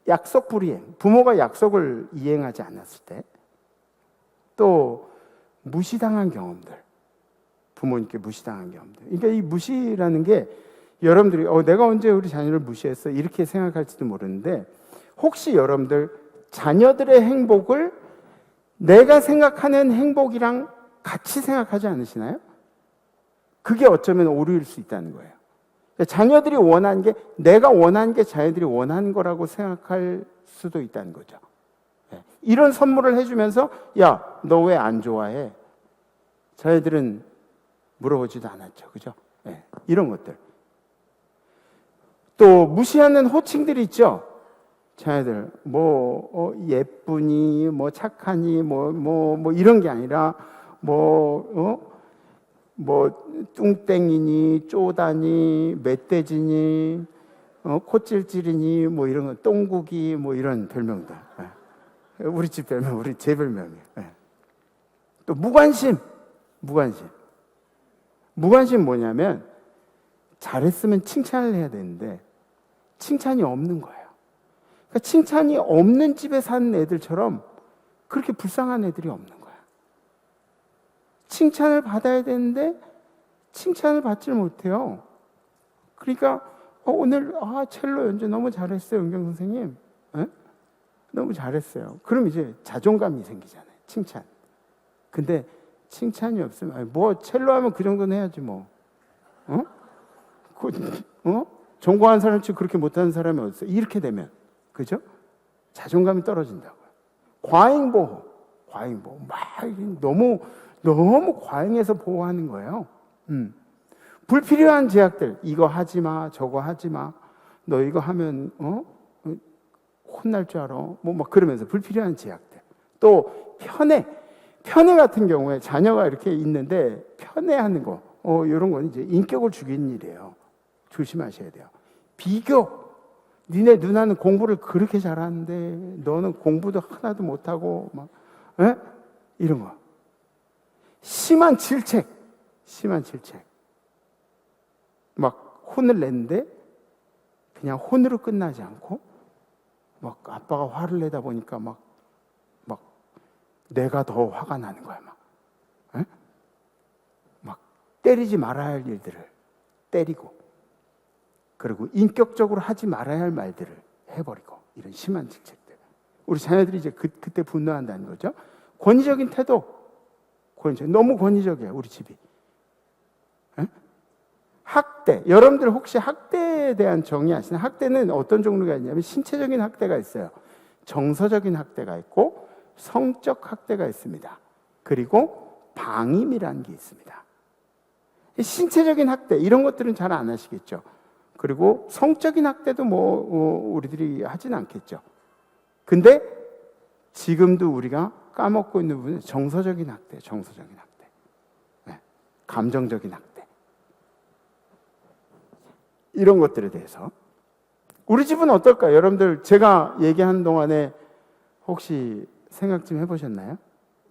약속 불이행, 부모가 약속을 이행하지 않았을 때, 또 무시당한 경험들, 부모님께 무시당한 경험들. 그러니까 이 무시라는 게 여러분들이 내가 언제 우리 자녀를 무시했어? 이렇게 생각할지도 모르는데, 혹시 여러분들 자녀들의 행복을 내가 생각하는 행복이랑 같이 생각하지 않으시나요? 그게 어쩌면 오류일 수 있다는 거예요. 자녀들이 원하는 게, 내가 원하는 게 자녀들이 원하는 거라고 생각할 수도 있다는 거죠. 이런 선물을 해주면서, 야, 너 왜 안 좋아해? 자녀들은 물어보지도 않았죠. 그죠? 이런 것들. 또 무시하는 호칭들이 있죠. 자녀들 예쁘니, 착하니, 이런 게 아니라 뭐 뚱땡이니 쪼다니 멧돼지니 코찔찔이니 뭐 이런 거 똥국이 뭐 이런 별명들. 예. 우리 집 별명, 우리 제 별명이에요. 예. 또 무관심. 무관심 뭐냐면 잘했으면 칭찬을 해야 되는데 칭찬이 없는 거예요. 그러니까 칭찬이 없는 집에 사는 애들처럼 그렇게 불쌍한 애들이 없는 거야. 칭찬을 받아야 되는데 칭찬을 받지를 못해요. 그러니까 오늘 첼로 연주 너무 잘했어요, 은경 선생님. 에? 너무 잘했어요. 그럼 이제 자존감이 생기잖아요. 칭찬. 근데 칭찬이 없으면 뭐 첼로 하면 그 정도는 해야지 뭐. 전공한 사람 치고 그렇게 못하는 사람이 어딨어? 이렇게 되면 그죠? 자존감이 떨어진다고요. 과잉보호 막 너무 과잉해서 보호하는 거예요. 불필요한 제약들, 이거 하지 마, 저거 하지 마, 너 이거 하면 혼날 줄 알아. 뭐 막 그러면서 불필요한 제약들. 또 편애 같은 경우에 자녀가 이렇게 있는데 편애하는 거, 이런 건 이제 인격을 죽이는 일이에요. 조심하셔야 돼요. 비교. 니네 누나는 공부를 그렇게 잘하는데 너는 공부도 하나도 못하고 막 이런 거. 심한 질책. 막 혼을 냈는데 그냥 혼으로 끝나지 않고 막 아빠가 화를 내다 보니까 막 내가 더 화가 나는 거야. 막 때리지 말아야 할 일들을 때리고, 그리고 인격적으로 하지 말아야 할 말들을 해버리고, 이런 심한 질책들. 우리 자녀들이 이제 그때 분노한다는 거죠. 권위적인 태도. 너무 권위적이에요, 우리 집이. 학대. 여러분들 혹시 학대에 대한 정의 아시나요? 학대는 어떤 종류가 있냐면 신체적인 학대가 있어요. 정서적인 학대가 있고 성적 학대가 있습니다. 그리고 방임이라는 게 있습니다. 신체적인 학대 이런 것들은 잘 안 하시겠죠. 그리고 성적인 학대도 우리들이 하진 않겠죠. 근데 지금도 우리가 까먹고 있는 부분은 정서적인 학대, 네. 감정적인 학대. 이런 것들에 대해서 우리 집은 어떨까요? 여러분들 제가 얘기하는 동안에 혹시 생각 좀 해보셨나요?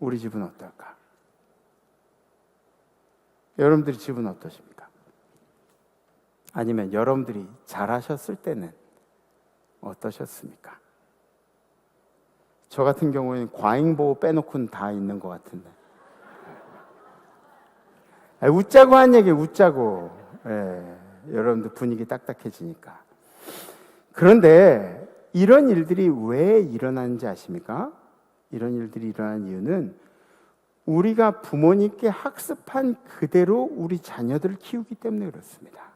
우리 집은 어떨까? 여러분들의 집은 어떠십니까? 아니면 여러분들이 잘하셨을 때는 어떠셨습니까? 저 같은 경우에는 과잉보호 빼놓고는 다 있는 것 같은데. 웃자고 한 얘기 웃자고. 여러분들 분위기 딱딱해지니까. 그런데 이런 일들이 왜 일어나는지 아십니까? 이런 일들이 일어나는 이유는 우리가 부모님께 학습한 그대로 우리 자녀들을 키우기 때문에 그렇습니다.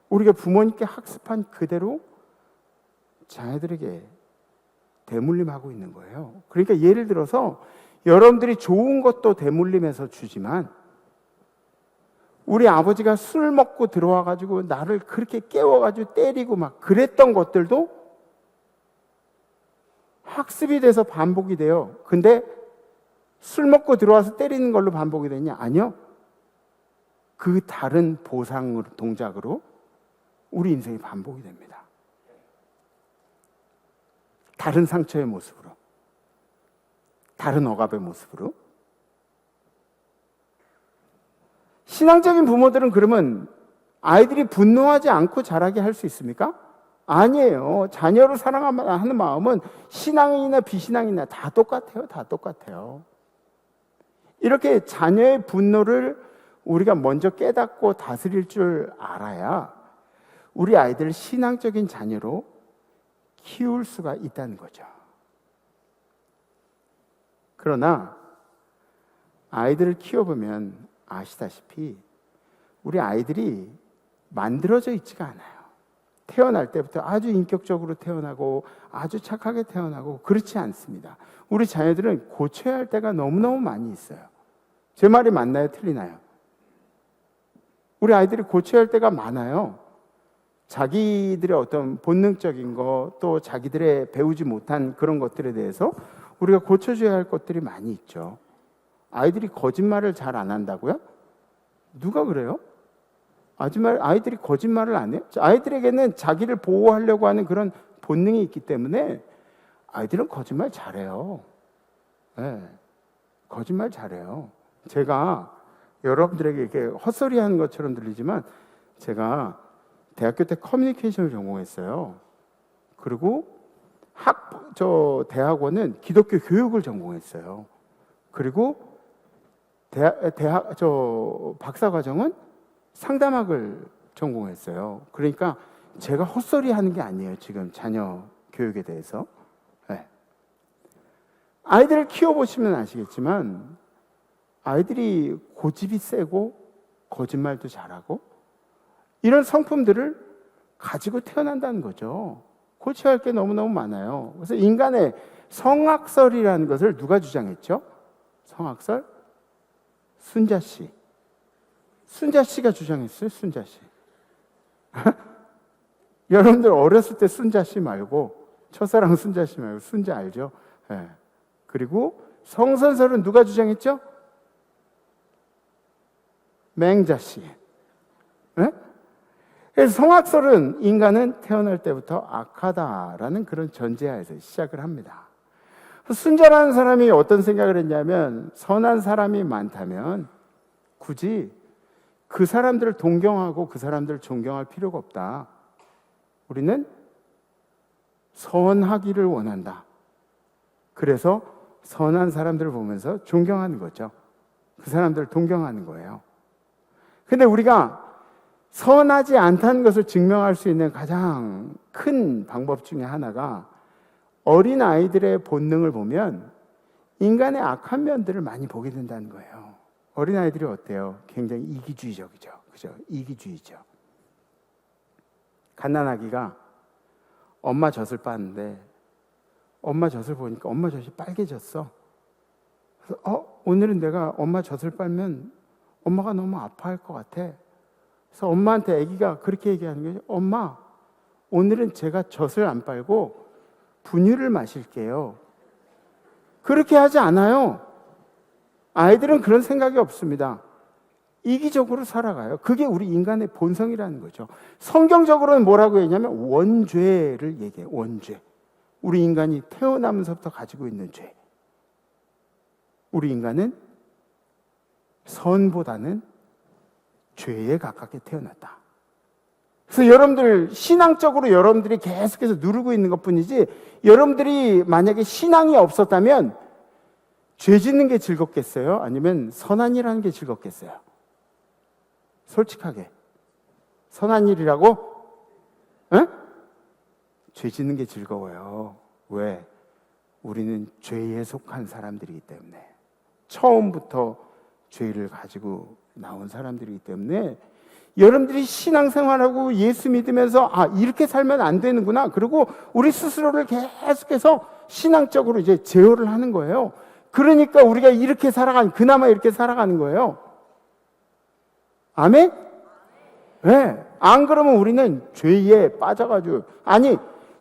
우리가 부모님께 학습한 그대로 자녀들에게 대물림하고 있는 거예요. 그러니까 예를 들어서 여러분들이 좋은 것도 대물림해서 주지만 우리 아버지가 술 먹고 들어와가지고 나를 그렇게 깨워가지고 때리고 막 그랬던 것들도 학습이 돼서 반복이 돼요. 근데 술 먹고 들어와서 때리는 걸로 반복이 되냐? 아니요. 그 다른 보상 동작으로 우리 인생이 반복이 됩니다. 다른 상처의 모습으로, 다른 억압의 모습으로. 신앙적인 부모들은 그러면 아이들이 분노하지 않고 자라게 할 수 있습니까? 아니에요. 자녀를 사랑하는 마음은 신앙이나 비신앙이나 다 똑같아요. 다 똑같아요. 이렇게 자녀의 분노를 우리가 먼저 깨닫고 다스릴 줄 알아야 우리 아이들을 신앙적인 자녀로 키울 수가 있다는 거죠. 그러나 아이들을 키워보면 아시다시피 우리 아이들이 만들어져 있지가 않아요. 태어날 때부터 아주 인격적으로 태어나고 아주 착하게 태어나고 그렇지 않습니다. 우리 자녀들은 고쳐야 할 때가 너무너무 많이 있어요. 제 말이 맞나요? 틀리나요? 우리 아이들이 고쳐야 할 때가 많아요. 자기들의 어떤 본능적인 거, 또 자기들의 배우지 못한 그런 것들에 대해서 우리가 고쳐줘야 할 것들이 많이 있죠. 아이들이 거짓말을 잘 안 한다고요? 누가 그래요? 아이들이 거짓말을 안 해요? 아이들에게는 자기를 보호하려고 하는 그런 본능이 있기 때문에 아이들은 거짓말 잘해요. 네, 거짓말 잘해요. 제가 여러분들에게 이렇게 헛소리 하는 것처럼 들리지만 제가 대학교 때 커뮤니케이션을 전공했어요. 그리고 대학원은 기독교 교육을 전공했어요. 그리고 박사과정은 상담학을 전공했어요. 그러니까 제가 헛소리 하는 게 아니에요. 지금 자녀 교육에 대해서. 네. 아이들을 키워보시면 아시겠지만 아이들이 고집이 세고 거짓말도 잘하고 이런 성품들을 가지고 태어난다는 거죠. 고쳐야 할 게 너무너무 많아요. 그래서 인간의 성악설이라는 것을 누가 주장했죠? 성악설? 순자씨. 순자씨가 주장했어요. 순자씨. 여러분들 어렸을 때 순자씨 말고 첫사랑 순자씨 말고 순자 알죠? 네. 그리고 성선설은 누가 주장했죠? 맹자씨. 네? 그래서 성악설은 인간은 태어날 때부터 악하다라는 그런 전제하에서 시작을 합니다. 순자라는 사람이 어떤 생각을 했냐면 선한 사람이 많다면 굳이 그 사람들을 동경하고 그 사람들을 존경할 필요가 없다. 우리는 선하기를 원한다. 그래서 선한 사람들을 보면서 존경하는 거죠. 그 사람들을 동경하는 거예요. 근데 우리가 선하지 않다는 것을 증명할 수 있는 가장 큰 방법 중에 하나가 어린 아이들의 본능을 보면 인간의 악한 면들을 많이 보게 된다는 거예요. 어린 아이들이 어때요? 굉장히 이기주의적이죠. 그죠? 이기주의죠. 갓난아기가 엄마 젖을 빻는데 엄마 젖을 보니까 엄마 젖이 빨개졌어. 그래서 오늘은 내가 엄마 젖을 빨면 엄마가 너무 아파할 것 같아. 그래서 엄마한테 아기가 그렇게 얘기하는 거죠. 엄마, 오늘은 제가 젖을 안 빨고 분유를 마실게요. 그렇게 하지 않아요. 아이들은 그런 생각이 없습니다. 이기적으로 살아가요. 그게 우리 인간의 본성이라는 거죠. 성경적으로는 뭐라고 했냐면 원죄를 얘기해요. 원죄. 우리 인간이 태어나면서부터 가지고 있는 죄. 우리 인간은 선보다는 죄에 가깝게 태어났다. 그래서 여러분들 신앙적으로 여러분들이 계속해서 누르고 있는 것뿐이지 여러분들이 만약에 신앙이 없었다면 죄 짓는 게 즐겁겠어요? 아니면 선한 일 하는 게 즐겁겠어요? 솔직하게 선한 일이라고? 에? 죄 짓는 게 즐거워요. 왜? 우리는 죄에 속한 사람들이기 때문에 처음부터 죄를 가지고 나온 사람들이기 때문에 여러분들이 신앙생활하고 예수 믿으면서 이렇게 살면 안 되는구나. 그리고 우리 스스로를 계속해서 신앙적으로 이제 제어를 하는 거예요. 그러니까 우리가 이렇게 그나마 이렇게 살아가는 거예요. 아멘? 네. 안 그러면 우리는 죄에 빠져가지고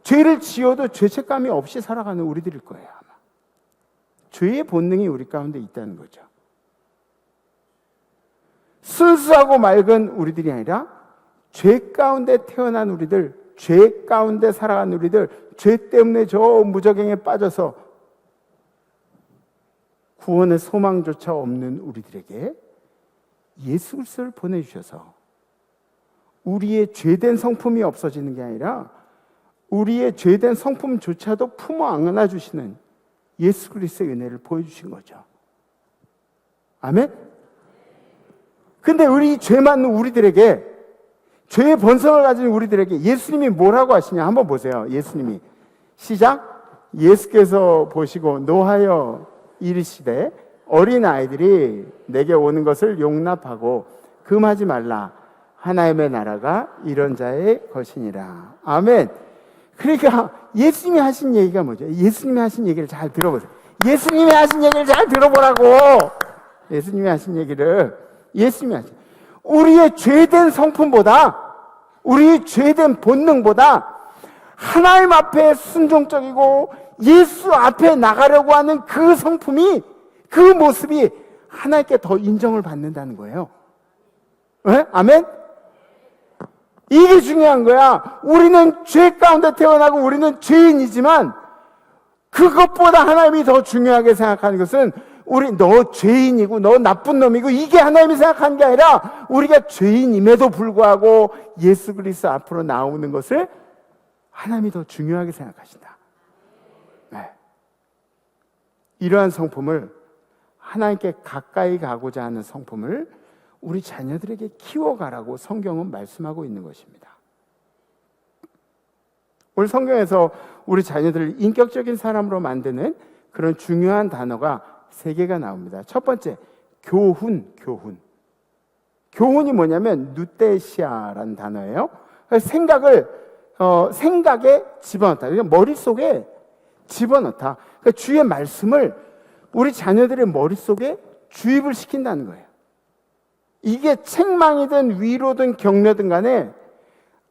죄를 지어도 죄책감이 없이 살아가는 우리들일 거예요. 아마. 죄의 본능이 우리 가운데 있다는 거죠. 순수하고 맑은 우리들이 아니라 죄 가운데 태어난 우리들, 죄 가운데 살아간 우리들, 죄 때문에 저 무저갱에 빠져서 구원의 소망조차 없는 우리들에게 예수 그리스도를 보내주셔서 우리의 죄된 성품이 없어지는 게 아니라 우리의 죄된 성품조차도 품어 안아주시는 예수 그리스도의 은혜를 보여주신 거죠. 아멘? 근데 우리 죄 많은 우리들에게, 죄의 본성을 가진 우리들에게 예수님이 뭐라고 하시냐 한번 보세요. 예수님이 시작. 예수께서 보시고 노하여 이르시되 어린 아이들이 내게 오는 것을 용납하고 금하지 말라. 하나님의 나라가 이런 자의 것이니라. 아멘. 그러니까 예수님이 하신 얘기가 뭐죠? 예수님이 하신 얘기를 잘 들어보세요. 예수님이 하신 얘기를 잘 들어보라고. 예수님이 하신 얘기를. 예수님이 하신 우리의 죄된 성품보다, 우리의 죄된 본능보다 하나님 앞에 순종적이고 예수 앞에 나가려고 하는 그 성품이, 그 모습이 하나님께 더 인정을 받는다는 거예요. 네? 아멘? 이게 중요한 거야. 우리는 죄 가운데 태어나고 우리는 죄인이지만 그것보다 하나님이 더 중요하게 생각하는 것은 우리 너 죄인이고 너 나쁜 놈이고 이게 하나님이 생각하는 게 아니라 우리가 죄인임에도 불구하고 예수 그리스도 앞으로 나오는 것을 하나님이 더 중요하게 생각하신다. 네. 이러한 성품을 하나님께 가까이 가고자 하는 성품을 우리 자녀들에게 키워가라고 성경은 말씀하고 있는 것입니다. 오늘 성경에서 우리 자녀들을 인격적인 사람으로 만드는 그런 중요한 단어가 3개가 나옵니다. 첫 번째, 교훈. 교훈이 뭐냐면 누테시아라는 단어예요. 생각에 집어넣다. 그러니까 머릿속에 집어넣다. 그러니까 주의 말씀을 우리 자녀들의 머릿속에 주입을 시킨다는 거예요. 이게 책망이든 위로든 격려든 간에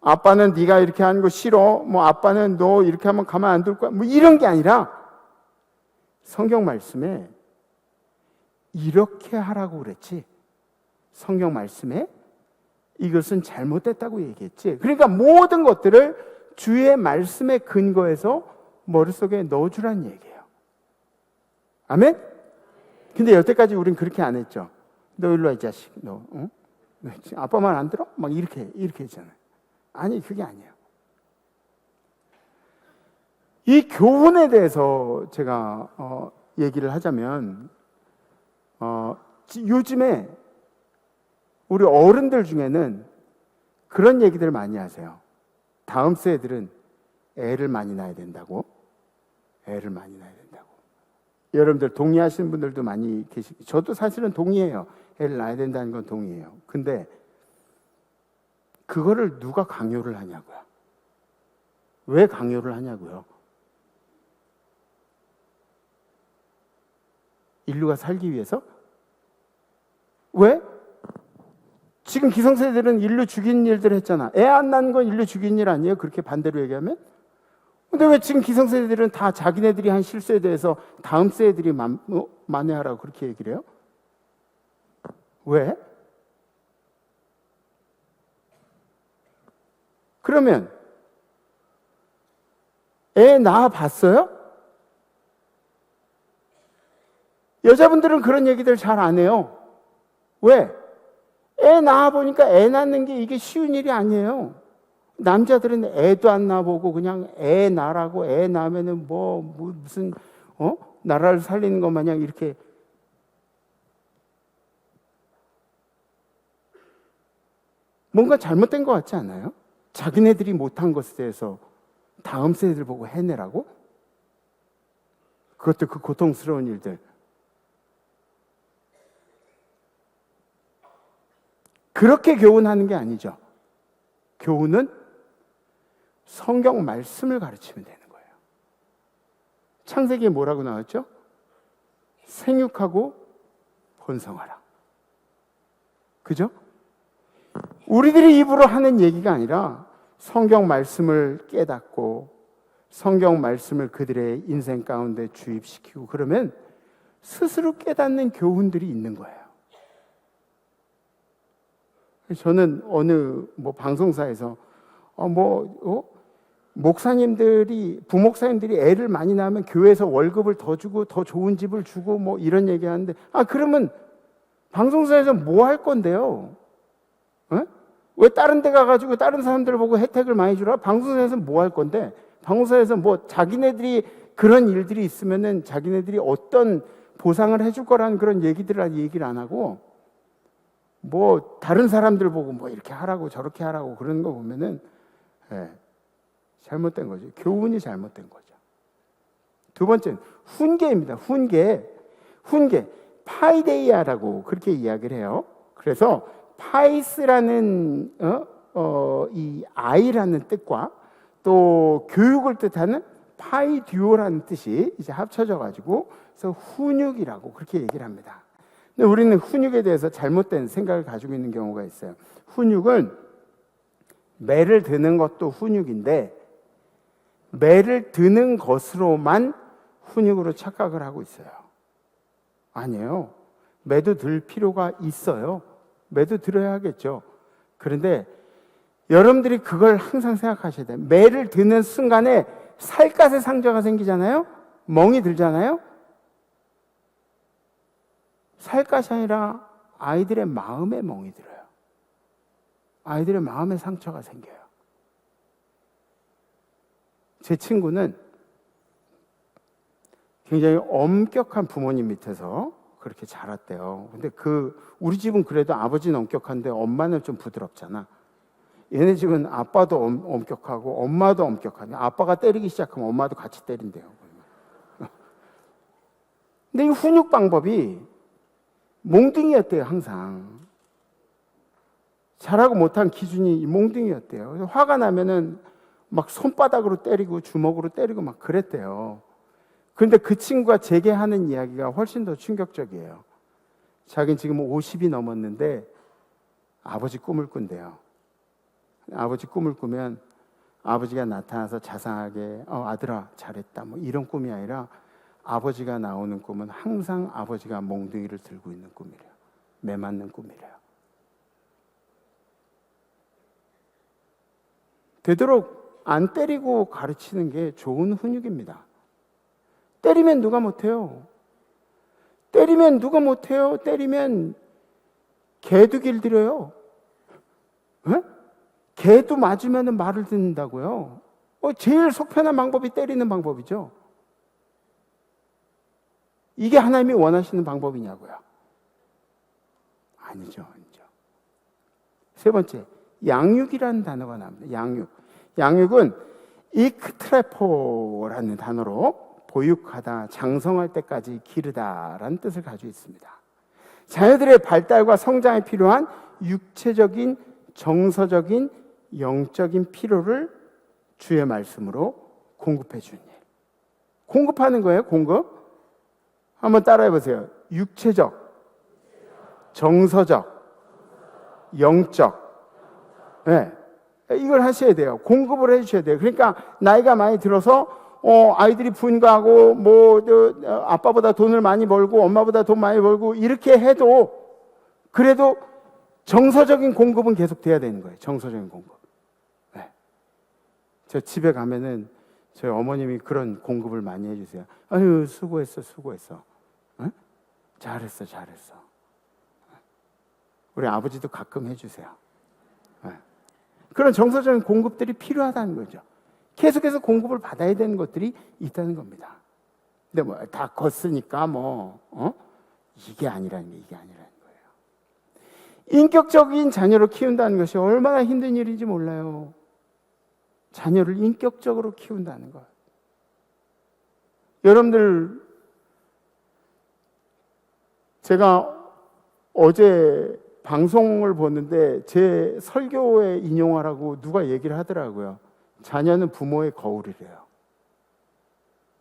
아빠는 네가 이렇게 하는 거 싫어. 뭐 아빠는 너 이렇게 하면 가만 안 둘 거야. 뭐 이런 게 아니라 성경 말씀에 이렇게 하라고 그랬지. 성경 말씀에 이것은 잘못됐다고 얘기했지. 그러니까 모든 것들을 주의 말씀에 근거해서 머릿속에 넣어주라는 얘기예요. 아멘? 근데 여태까지 우린 그렇게 안 했죠. 너 일로 와, 이 자식. 너, 어? 아빠 말 안 들어? 막 이렇게 했잖아요. 아니, 그게 아니에요. 이 교훈에 대해서 제가 얘기를 하자면 요즘에 우리 어른들 중에는 그런 얘기들 많이 하세요. 다음 세대들은 애를 많이 낳아야 된다고. 애를 많이 낳아야 된다고. 여러분들 동의하시는 분들도 많이 계시고 저도 사실은 동의해요. 애를 낳아야 된다는 건 동의해요. 근데 그거를 누가 강요를 하냐고요. 왜 강요를 하냐고요. 인류가 살기 위해서? 왜? 지금 기성세대들은 인류 죽이는 일들 했잖아. 애 안 낳는 건 인류 죽이는 일 아니에요? 그렇게 반대로 얘기하면? 근데 왜 지금 기성세대들은 다 자기네들이 한 실수에 대해서 다음 세대들이 만회하라고 그렇게 얘기를 해요? 왜? 그러면 애 낳아 봤어요? 여자분들은 그런 얘기들 잘 안 해요. 왜? 애 낳아보니까 애 낳는 게 이게 쉬운 일이 아니에요. 남자들은 애도 안 낳아보고 그냥 애 낳으라고 애 낳으면은 무슨 나라를 살리는 것 마냥 이렇게 뭔가 잘못된 것 같지 않아요? 자기네들이 못한 것에 대해서 다음 세대들 보고 해내라고? 그것도 그 고통스러운 일들. 그렇게 교훈하는 게 아니죠. 교훈은 성경 말씀을 가르치면 되는 거예요. 창세기에 뭐라고 나왔죠? 생육하고 번성하라. 그죠? 우리들이 입으로 하는 얘기가 아니라 성경 말씀을 깨닫고 성경 말씀을 그들의 인생 가운데 주입시키고 그러면 스스로 깨닫는 교훈들이 있는 거예요. 저는 어느 방송사에서 부목사님들이 애를 많이 낳으면 교회에서 월급을 더 주고 더 좋은 집을 주고 이런 얘기 하는데 그러면 방송사에서 뭐 할 건데요? 왜 다른 데 가가지고 다른 사람들 보고 혜택을 많이 주라? 방송사에서 뭐 할 건데? 방송사에서 자기네들이 그런 일들이 있으면은 자기네들이 어떤 보상을 해줄 거라는 그런 얘기를 안 하고 다른 사람들 보고 이렇게 하라고 저렇게 하라고 그러는 거 보면은 잘못된 거죠. 교훈이 잘못된 거죠. 두 번째는 훈계입니다. 훈계. 파이데이아라고 그렇게 이야기를 해요. 그래서 파이스라는 이 아이라는 뜻과 또 교육을 뜻하는 파이듀오라는 뜻이 이제 합쳐져 가지고 그래서 훈육이라고 그렇게 얘기를 합니다. 근데 우리는 훈육에 대해서 잘못된 생각을 가지고 있는 경우가 있어요. 훈육은 매를 드는 것도 훈육인데 매를 드는 것으로만 훈육으로 착각을 하고 있어요. 아니에요. 매도 들 필요가 있어요. 매도 들어야 하겠죠. 그런데 여러분들이 그걸 항상 생각하셔야 돼요. 매를 드는 순간에 살갗에 상처가 생기잖아요. 멍이 들잖아요. 살갗이 아니라 아이들의 마음에 멍이 들어요. 아이들의 마음에 상처가 생겨요. 제 친구는 굉장히 엄격한 부모님 밑에서 그렇게 자랐대요. 근데 우리 집은 그래도 아버지는 엄격한데 엄마는 좀 부드럽잖아. 얘네 집은 아빠도 엄격하고 엄마도 엄격하네. 아빠가 때리기 시작하면 엄마도 같이 때린대요. 근데 이 훈육 방법이 몽둥이였대요, 항상. 잘하고 못한 기준이 몽둥이였대요. 그래서 화가 나면은 막 손바닥으로 때리고 주먹으로 때리고 막 그랬대요. 그런데 그 친구가 제게 하는 이야기가 훨씬 더 충격적이에요. 자기는 지금 50이 넘었는데 아버지 꿈을 꾼대요. 아버지 꿈을 꾸면 아버지가 나타나서 자상하게 아들아 잘했다 뭐 이런 꿈이 아니라 아버지가 나오는 꿈은 항상 아버지가 몽둥이를 들고 있는 꿈이래요. 매 맞는 꿈이래요. 되도록 안 때리고 가르치는 게 좋은 훈육입니다. 때리면 누가 못해요? 때리면 누가 못해요? 때리면 개도 길들여요. 에? 개도 맞으면 말을 듣는다고요. 제일 속편한 방법이 때리는 방법이죠. 이게 하나님이 원하시는 방법이냐고요. 아니죠. 세 번째, 양육이라는 단어가 나옵니다. 양육은 익트레포라는 단어로 보육하다, 장성할 때까지 기르다라는 뜻을 가지고 있습니다. 자녀들의 발달과 성장에 필요한 육체적인, 정서적인, 영적인 필요를 주의 말씀으로 공급해 주는 일. 공급하는 거예요, 공급. 한번 따라해 보세요. 육체적, 정서적, 영적. 네. 이걸 하셔야 돼요. 공급을 해 주셔야 돼요. 그러니까 나이가 많이 들어서 아이들이 분가하고 아빠보다 돈을 많이 벌고 엄마보다 돈 많이 벌고 이렇게 해도 그래도 정서적인 공급은 계속 돼야 되는 거예요. 정서적인 공급. 네. 저 집에 가면은 저희 어머님이 그런 공급을 많이 해주세요. 아유 수고했어. 어? 잘했어. 우리 아버지도 가끔 해주세요. 네. 그런 정서적인 공급들이 필요하다는 거죠. 계속해서 공급을 받아야 되는 것들이 있다는 겁니다. 근데 다 컸으니까 이게 아니라는 거예요. 인격적인 자녀를 키운다는 것이 얼마나 힘든 일인지 몰라요. 자녀를 인격적으로 키운다는 것. 여러분들, 제가 어제 방송을 보는데 제 설교에 인용하라고 누가 얘기를 하더라고요. 자녀는 부모의 거울이래요.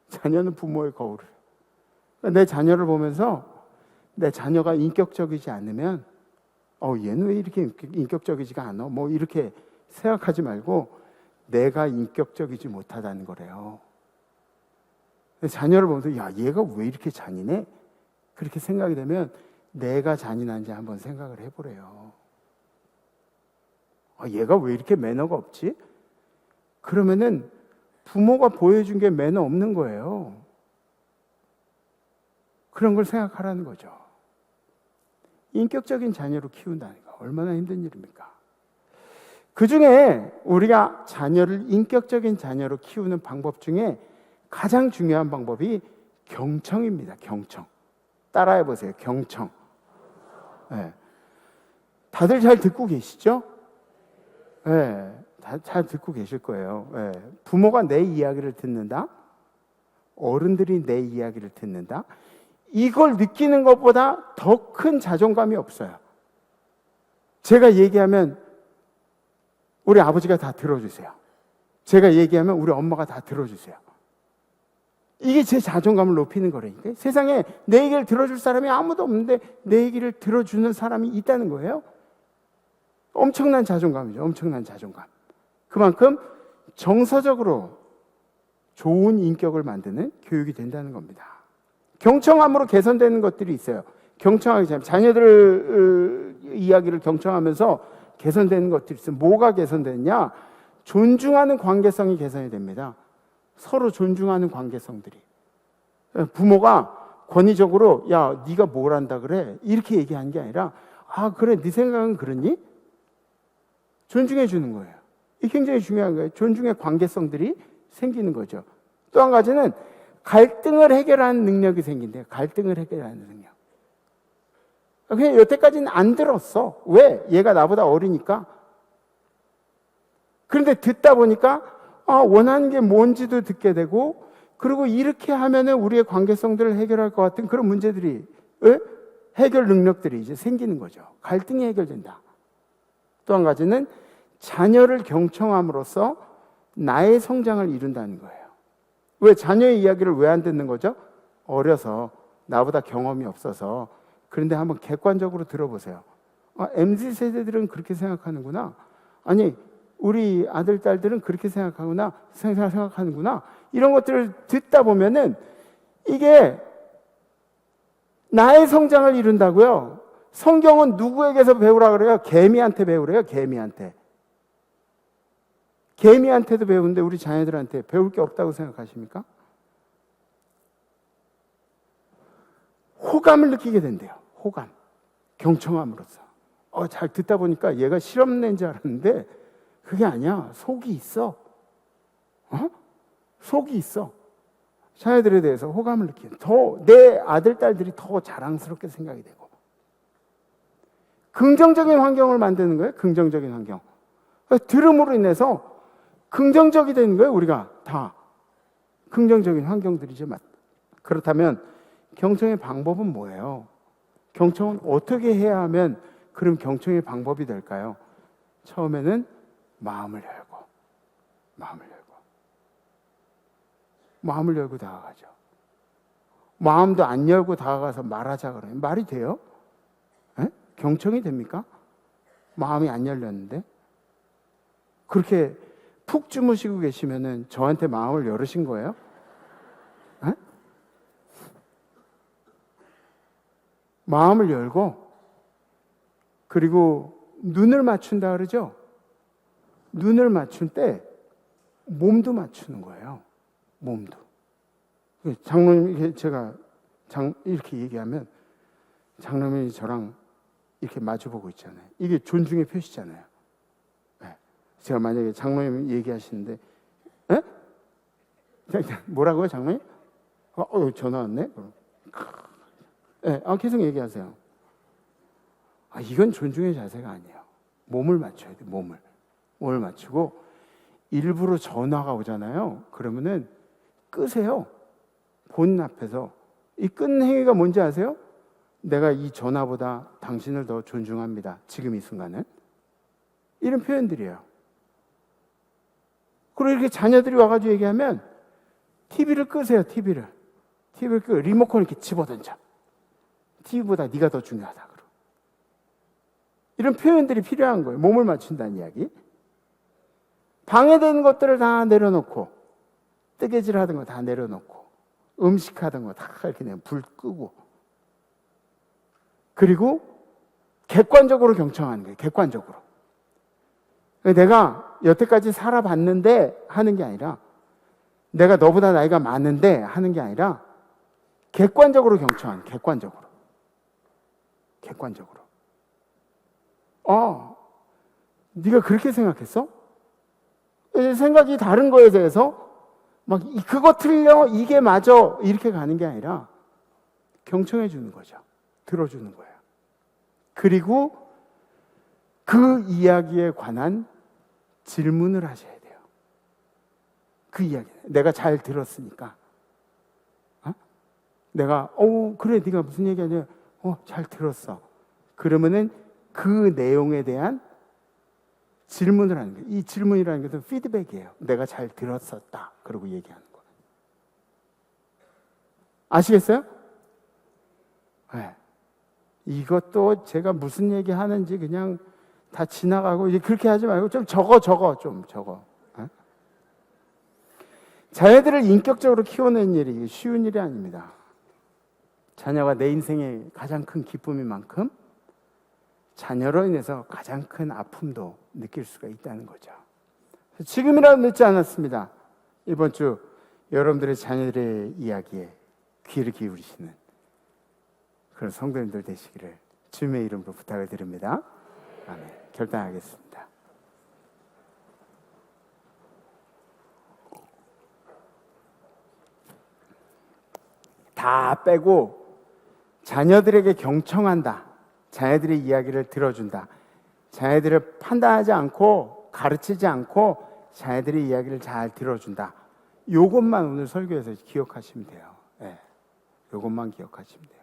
자녀는 부모의 거울이래요. 내 자녀를 보면서 내 자녀가 인격적이지 않으면 얘는 왜 이렇게 인격적이지가 않아? 이렇게 생각하지 말고 내가 인격적이지 못하다는 거래요. 자녀를 보면서 얘가 왜 이렇게 잔인해? 그렇게 생각이 되면 내가 잔인한지 한번 생각을 해보래요. 얘가 왜 이렇게 매너가 없지? 그러면은 부모가 보여준 게 매너 없는 거예요. 그런 걸 생각하라는 거죠. 인격적인 자녀로 키운다는 거 얼마나 힘든 일입니까? 그 중에 우리가 자녀를 인격적인 자녀로 키우는 방법 중에 가장 중요한 방법이 경청입니다. 경청. 따라해 보세요. 경청. 네. 다들 잘 듣고 계시죠? 네. 잘 듣고 계실 거예요. 네. 부모가 내 이야기를 듣는다. 어른들이 내 이야기를 듣는다. 이걸 느끼는 것보다 더 큰 자존감이 없어요. 제가 얘기하면 우리 아버지가 다 들어주세요. 제가 얘기하면 우리 엄마가 다 들어주세요. 이게 제 자존감을 높이는 거라니까요. 세상에 내 얘기를 들어줄 사람이 아무도 없는데 내 얘기를 들어주는 사람이 있다는 거예요. 엄청난 자존감이죠. 엄청난 자존감. 그만큼 정서적으로 좋은 인격을 만드는 교육이 된다는 겁니다. 경청함으로 개선되는 것들이 있어요. 경청하기 전에 자녀들 이야기를 경청하면서 개선되는 것들이 있어요. 뭐가 개선되느냐? 존중하는 관계성이 개선이 됩니다. 서로 존중하는 관계성들이. 부모가 권위적으로 야 네가 뭘 한다 그래 이렇게 얘기하는 게 아니라 아 그래 네 생각은 그러니? 존중해 주는 거예요. 이게 굉장히 중요한 거예요. 존중의 관계성들이 생기는 거죠. 또 한 가지는 갈등을 해결하는 능력이 생긴대요. 갈등을 해결하는 능력. 그냥 여태까지는 안 들었어. 왜? 얘가 나보다 어리니까. 그런데 듣다 보니까 원하는 게 뭔지도 듣게 되고 그리고 이렇게 하면은 우리의 관계성들을 해결할 것 같은 그런 문제들이 해결 능력들이 이제 생기는 거죠. 갈등이 해결된다. 또 한 가지는 자녀를 경청함으로써 나의 성장을 이룬다는 거예요. 왜 자녀의 이야기를 왜 안 듣는 거죠? 어려서 나보다 경험이 없어서. 그런데 한번 객관적으로 들어보세요. MZ세대들은 그렇게 생각하는구나. 아니 우리 아들 딸들은 그렇게 생각하는구나. 이런 것들을 듣다 보면은 이게 나의 성장을 이룬다고요. 성경은 누구에게서 배우라 그래요? 개미한테 배우래요. 개미한테도 배우는데 우리 자녀들한테 배울 게 없다고 생각하십니까? 호감을 느끼게 된대요. 호감. 경청함으로써. 잘 듣다 보니까 얘가 실험낸 줄 알았는데 그게 아니야. 속이 있어. 속이 있어. 자녀들에 대해서 호감을 느끼는. 내 아들, 딸들이 더 자랑스럽게 생각이 되고. 긍정적인 환경을 만드는 거예요. 긍정적인 환경. 들음으로 인해서 긍정적이 되는 거예요. 우리가 다. 긍정적인 환경들이죠. 그렇다면 경청의 방법은 뭐예요? 경청은 어떻게 해야 하면 그럼 경청의 방법이 될까요? 처음에는 마음을 열고 다가가죠. 마음도 안 열고 다가가서 말하자 그러면 말이 돼요? 경청이 됩니까? 마음이 안 열렸는데 그렇게 푹 주무시고 계시면은 저한테 마음을 열으신 거예요? 마음을 열고 그리고 눈을 맞춘다 그러죠? 눈을 맞춘 때 몸도 맞추는 거예요. 몸도. 장로님 제가 이렇게 얘기하면 장로님이 저랑 이렇게 마주보고 있잖아요. 이게 존중의 표시잖아요. 제가 만약에 장로님 얘기하시는데 뭐라고요 장로님? 전화 왔네? 계속 얘기하세요. 이건 존중의 자세가 아니에요. 몸을 맞춰야 돼. 몸을 맞추고 일부러 전화가 오잖아요. 그러면은 끄세요. 본 앞에서. 이 끈 행위가 뭔지 아세요? 내가 이 전화보다 당신을 더 존중합니다. 지금 이 순간은. 이런 표현들이에요. 그리고 이렇게 자녀들이 와가지고 얘기하면 TV를 끄세요. TV를 끄고 리모컨을 이렇게 집어던져. TV보다 네가 더 중요하다. 이런 표현들이 필요한 거예요. 몸을 맞춘다는 이야기. 방해되는 것들을 다 내려놓고 뜨개질 하던 거 다 내려놓고 음식 하던 거 다 이렇게 내면 불 끄고 그리고 객관적으로 경청하는 거예요. 객관적으로. 내가 여태까지 살아봤는데 하는 게 아니라 내가 너보다 나이가 많은데 하는 게 아니라 객관적으로 경청하는 객관적으로. 네가 그렇게 생각했어? 생각이 다른 거에 대해서 막 그거 틀려 이게 맞아 이렇게 가는 게 아니라 경청해 주는 거죠. 들어주는 거예요. 그리고 그 이야기에 관한 질문을 하셔야 돼요. 그 이야기 내가 잘 들었으니까 내가 그래 네가 무슨 얘기하냐 잘 들었어. 그러면은 그 내용에 대한 질문을 하는 거예요. 이 질문이라는 것은 피드백이에요. 내가 잘 들었었다. 그러고 얘기하는 거예요. 아시겠어요? 네. 이것도 제가 무슨 얘기 하는지 그냥 다 지나가고 이제 그렇게 하지 말고 좀 적어. 네? 자녀들을 인격적으로 키워내는 일이 쉬운 일이 아닙니다. 자녀가 내 인생의 가장 큰 기쁨인 만큼 자녀로 인해서 가장 큰 아픔도 느낄 수가 있다는 거죠. 지금이라도 늦지 않았습니다. 이번 주 여러분들의 자녀들의 이야기에 귀를 기울이시는 그런 성도님들 되시기를 주님의 이름으로 부탁을 드립니다. 아멘. 결단하겠습니다. 다 빼고 자녀들에게 경청한다. 자녀들의 이야기를 들어준다. 자녀들을 판단하지 않고 가르치지 않고 자녀들의 이야기를 잘 들어준다. 요것만 오늘 설교에서 기억하시면 돼요. 네. 요것만 기억하시면 돼요.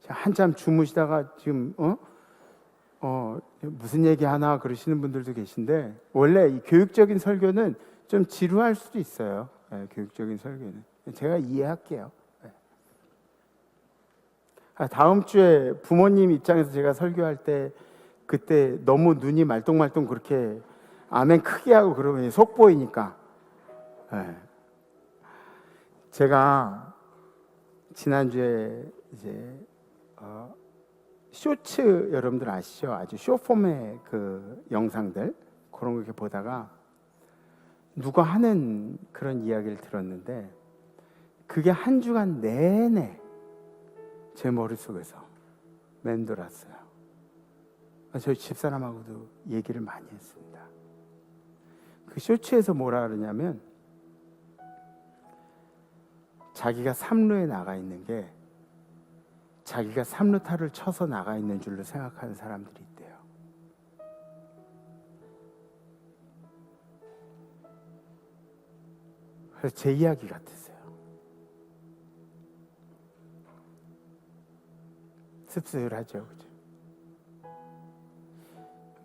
한참 주무시다가 지금 무슨 얘기 하나 그러시는 분들도 계신데, 원래 이 교육적인 설교는 좀 지루할 수도 있어요. 네, 교육적인 설교는 제가 이해할게요. 네. 다음 주에 부모님 입장에서 제가 설교할 때 그때 너무 눈이 말똥말똥 그렇게 아멘 크게 하고 그러면 속 보이니까. 네. 제가 지난주에 이제 쇼츠 여러분들 아시죠? 아주 쇼폼의 그 영상들 그런 거 이렇게 보다가 누가 하는 그런 이야기를 들었는데, 그게 한 주간 내내 제 머릿속에서 맴돌았어요. 저희 집사람하고도 얘기를 많이 했습니다. 그 쇼츠에서 뭐라 그러냐면, 자기가 삼루에 나가 있는 게 자기가 삼루타를 쳐서 나가 있는 줄로 생각하는 사람들이 있대요. 그래서 제 이야기 같았어요. 씁쓸하죠, 그죠?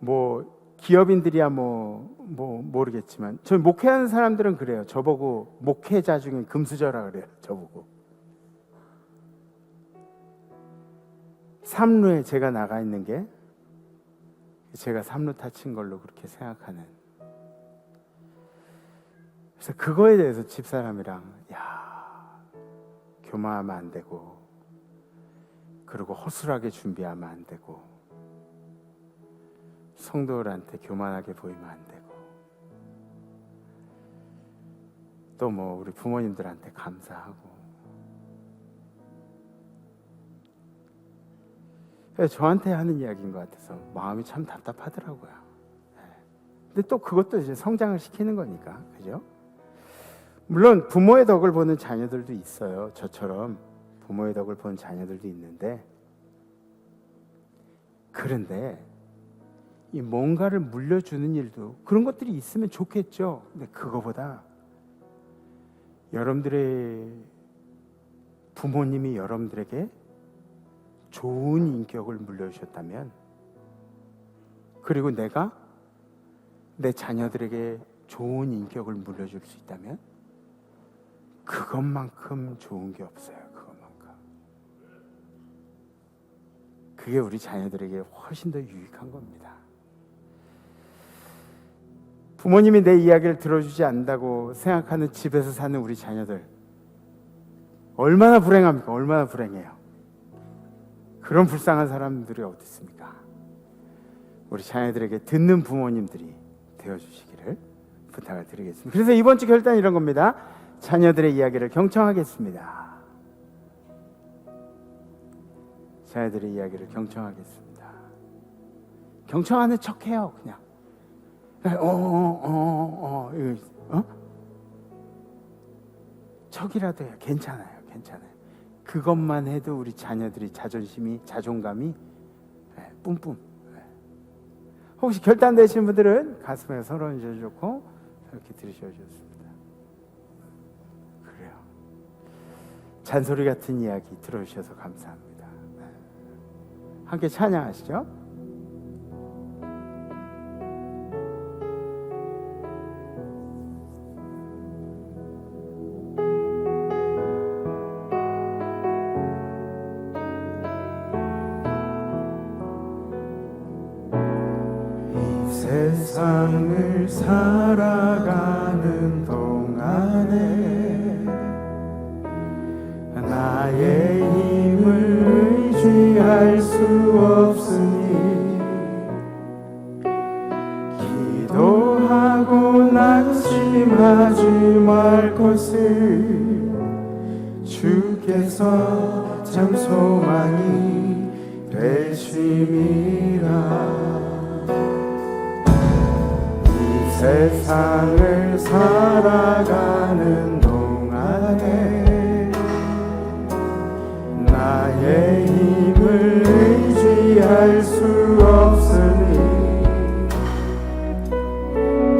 뭐 기업인들이야 뭐 모르겠지만, 저 목회하는 사람들은 그래요. 저보고 목회자 중에 금수저라 그래요. 저보고. 삼루에 제가 나가 있는 게 제가 삼루타 친 걸로 그렇게 생각하는. 그래서 그거에 대해서 집사람이랑 교만하면 안 되고, 그리고 허술하게 준비하면 안 되고, 성도들한테 교만하게 보이면 안 되고, 또 뭐 우리 부모님들한테 감사하고. 저한테 하는 이야기인 것 같아서 마음이 참 답답하더라고요. 근데 또 그것도 이제 성장을 시키는 거니까, 그죠? 물론 부모의 덕을 보는 자녀들도 있어요. 저처럼 부모의 덕을 보는 자녀들도 있는데, 그런데 이 뭔가를 물려주는 일도 그런 것들이 있으면 좋겠죠. 근데 그거보다 여러분들의 부모님이 여러분들에게 좋은 인격을 물려주셨다면, 그리고 내가 내 자녀들에게 좋은 인격을 물려줄 수 있다면, 그것만큼 좋은 게 없어요. 그것만큼. 그게 우리 자녀들에게 훨씬 더 유익한 겁니다. 부모님이 내 이야기를 들어주지 않는다고 생각하는 집에서 사는 우리 자녀들, 얼마나 불행합니까? 얼마나 불행해요. 그런 불쌍한 사람들이 어디 있습니까? 우리 자녀들에게 듣는 부모님들이 되어주시기를 부탁을 드리겠습니다. 그래서 이번 주 결단은 이런 겁니다. 자녀들의 이야기를 경청하겠습니다. 자녀들의 이야기를 경청하겠습니다. 경청하는 척해요. 그냥 척이라도 해요. 괜찮아요. 괜찮아요. 그것만 해도 우리 자녀들이 자존감이 뿜뿜. 혹시 결단되신 분들은 가슴에 손 얹어주고 이렇게 들으셔주셨습니다. 그래요. 잔소리 같은 이야기 들어주셔서 감사합니다. 함께 찬양하시죠. 세상을 살아가는 동안에 나의 힘을 의지할 수 없으니 기도하고 낙심하지 말 것을 주께서 참 소망이 되심이라. 이 세상을 살아가는 동안에 나의 힘을 의지할 수 없으니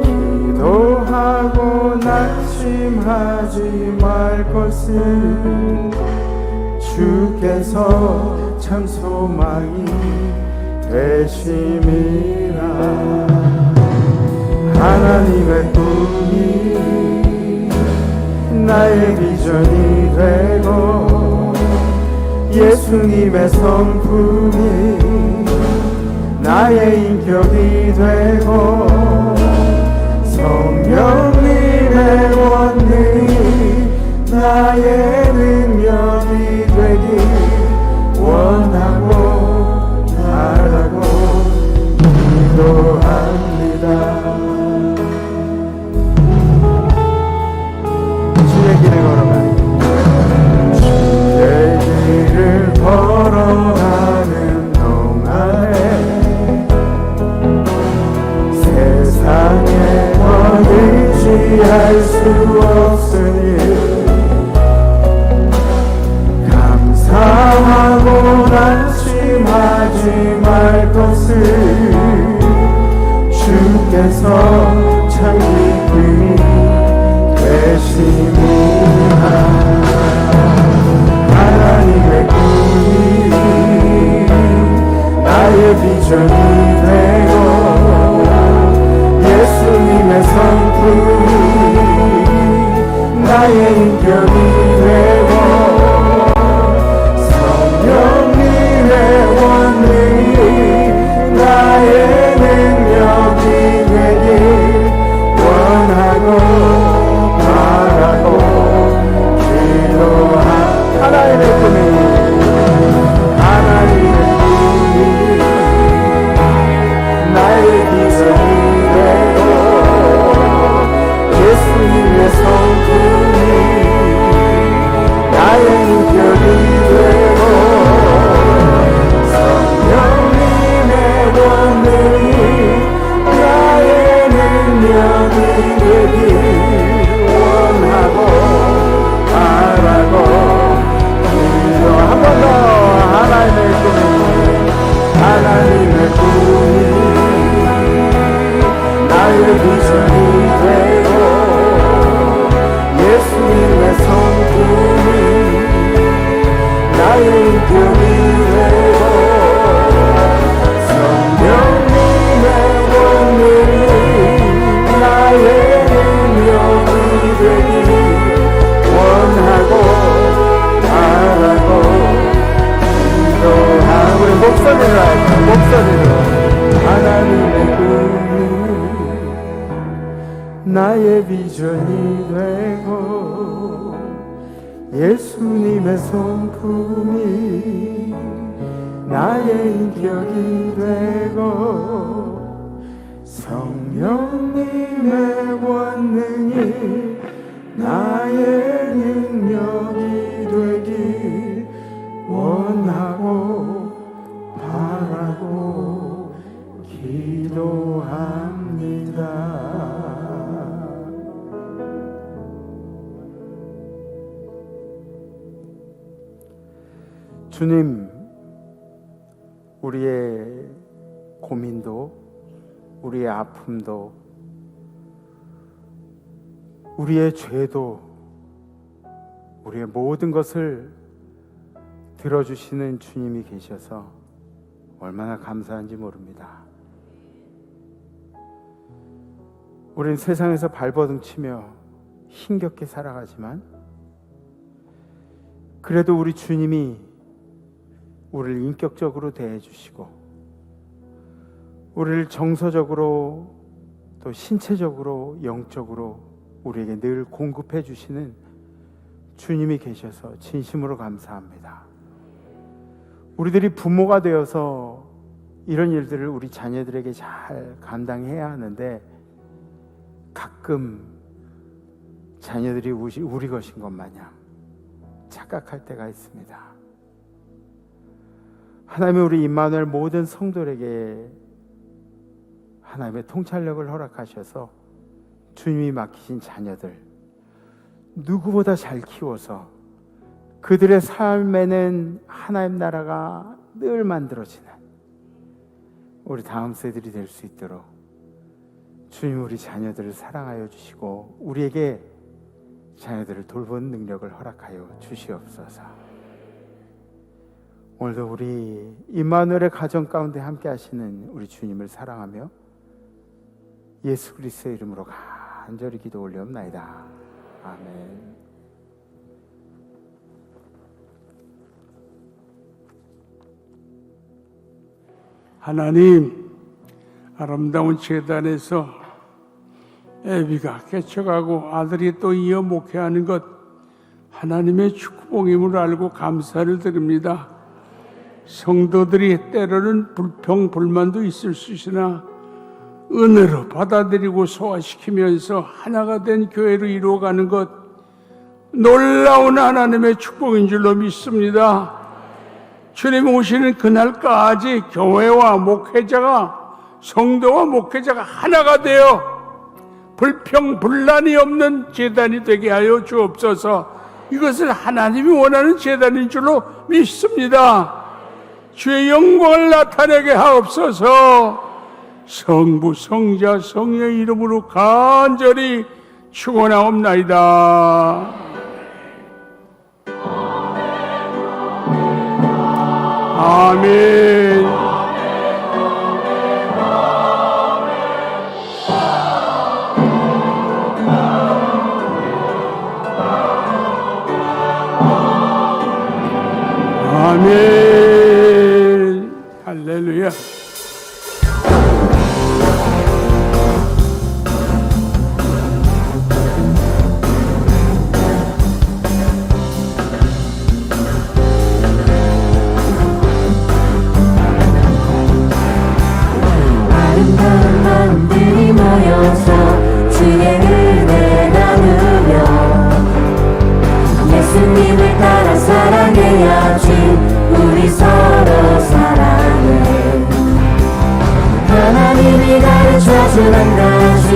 기도하고 낙심하지 말 것을 주께서 참 소망이 되심이라. 하나님의 꿈이 나의 비전이 되고 예수님의 성품이 나의 인격이 되고 성령님의 원능이 나의 능력이 되길 원하고 바라고 기도합니다. 주의 길을 걸어가니 주의 길을 걸어가는 동안에 세상에 더 의지할 수 없으니 감사하고 낙심하지 말 것을 주께서 참 기쁨이 되심이라. 하나님의 꿈이 나의 비전이 되고 예수님의 성품이 나의 인격이 되고 성령님의 원능이 나의 능력이 되길 원하고 바라고 기도합니다. 하나님의 꿈이 나의 비전이 되고 예수님의 성품이 나의 인격이 되고 성령님의 원능이 나의 능력이 되길 원하고 바라고 기도. 한 번 더. 하나님의 꿈이 하나님의 꿈이 나의 비전이 되고 예수님의 성품이 나의 인격이 되고 성령님의 원능이 나의 능력이 되길 원하고 바라고 기도하고. 우리 목소리를 할까? 목소리로. 하나님의 꿈이 나의 비전이 되고 예수님의 성품이 나의 인격이 되고 성령님의 원능이 나의 능력이 되길 원하고 바라고 기도합니다. 주님, 우리의 고민도 우리의 아픔도 우리의 죄도 우리의 모든 것을 들어주시는 주님이 계셔서 얼마나 감사한지 모릅니다. 우리는 세상에서 발버둥 치며 힘겹게 살아가지만 그래도 우리 주님이 우리를 인격적으로 대해주시고 우리를 정서적으로 또 신체적으로 영적으로 우리에게 늘 공급해 주시는 주님이 계셔서 진심으로 감사합니다. 우리들이 부모가 되어서 이런 일들을 우리 자녀들에게 잘 감당해야 하는데 가끔 자녀들이 우리 것인 것 마냥 착각할 때가 있습니다. 하나님이 우리 임마누엘 모든 성도들에게 하나님의 통찰력을 허락하셔서 주님이 맡기신 자녀들 누구보다 잘 키워서 그들의 삶에는 하나님 나라가 늘 만들어지는 우리 다음 세들이 될 수 있도록 주님 우리 자녀들을 사랑하여 주시고 우리에게 자녀들을 돌보는 능력을 허락하여 주시옵소서. 오늘도 우리 임마누엘의 가정 가운데 함께 하시는 우리 주님을 사랑하며 예수 그리스도의 이름으로 간절히 기도 올려옵나이다. 아멘. 하나님, 아름다운 제단에서 애비가 개척하고 아들이 또 이어 목회하는 것 하나님의 축복임을 알고 감사를 드립니다. 성도들이 때로는 불평, 불만도 있을 수 있으나 은혜로 받아들이고 소화시키면서 하나가 된 교회로 이루어가는 것 놀라운 하나님의 축복인 줄로 믿습니다. 주님 오시는 그날까지 교회와 목회자가 성도와 목회자가 하나가 되어 불평, 분란이 없는 제단이 되게 하여 주옵소서. 이것은 하나님이 원하는 제단인 줄로 믿습니다. 주의 영광을 나타내게 하옵소서. 성부, 성자, 성령의 이름으로 간절히 축원하옵나이다. 아멘. 아멘. 할렐루야. 아름다운 마음들이 모여서 주의 은혜 나누며 예수님을 따라 사랑해야지. 우리 서로 사랑해. 하나님이 가르쳐준 한 가지,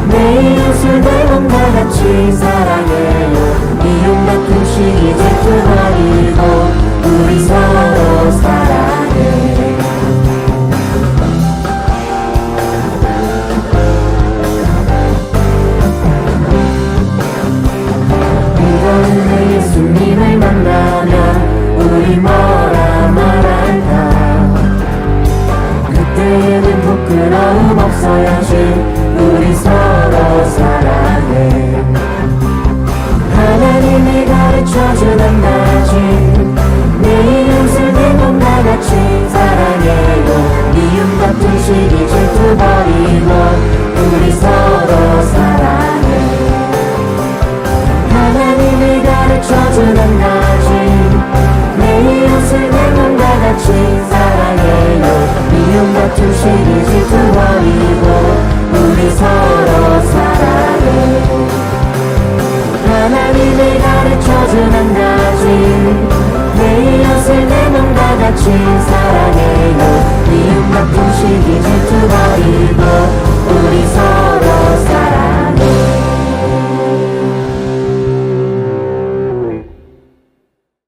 내 이웃을 내 몸과 같이 사랑해요. 미움 다툼 시기 질투 버리고 우리 서로 사랑해. 이번에 예수님을 만나면 우리 뭐라 말할까? 그때에는 부끄러움 없어야지. 우리 서로 사랑해. 하나님이 가르쳐준 한 가지, 내 이웃을 내 몸과 같이 사랑해요. 미움 같은 시기 질투 버리고 우리 서로 사랑해. 하나님이 가르쳐준 한 가지, 내 이웃을 내 몸과 같이 사랑해요. 미움 같은 시기 질투 버리고 우리 서로 사랑해. 하나님이 가르쳐준 한 가지, 내 이웃을 내 몸과 같이 사랑해요. 미움 같은 시기 질투 버리고 우리 서로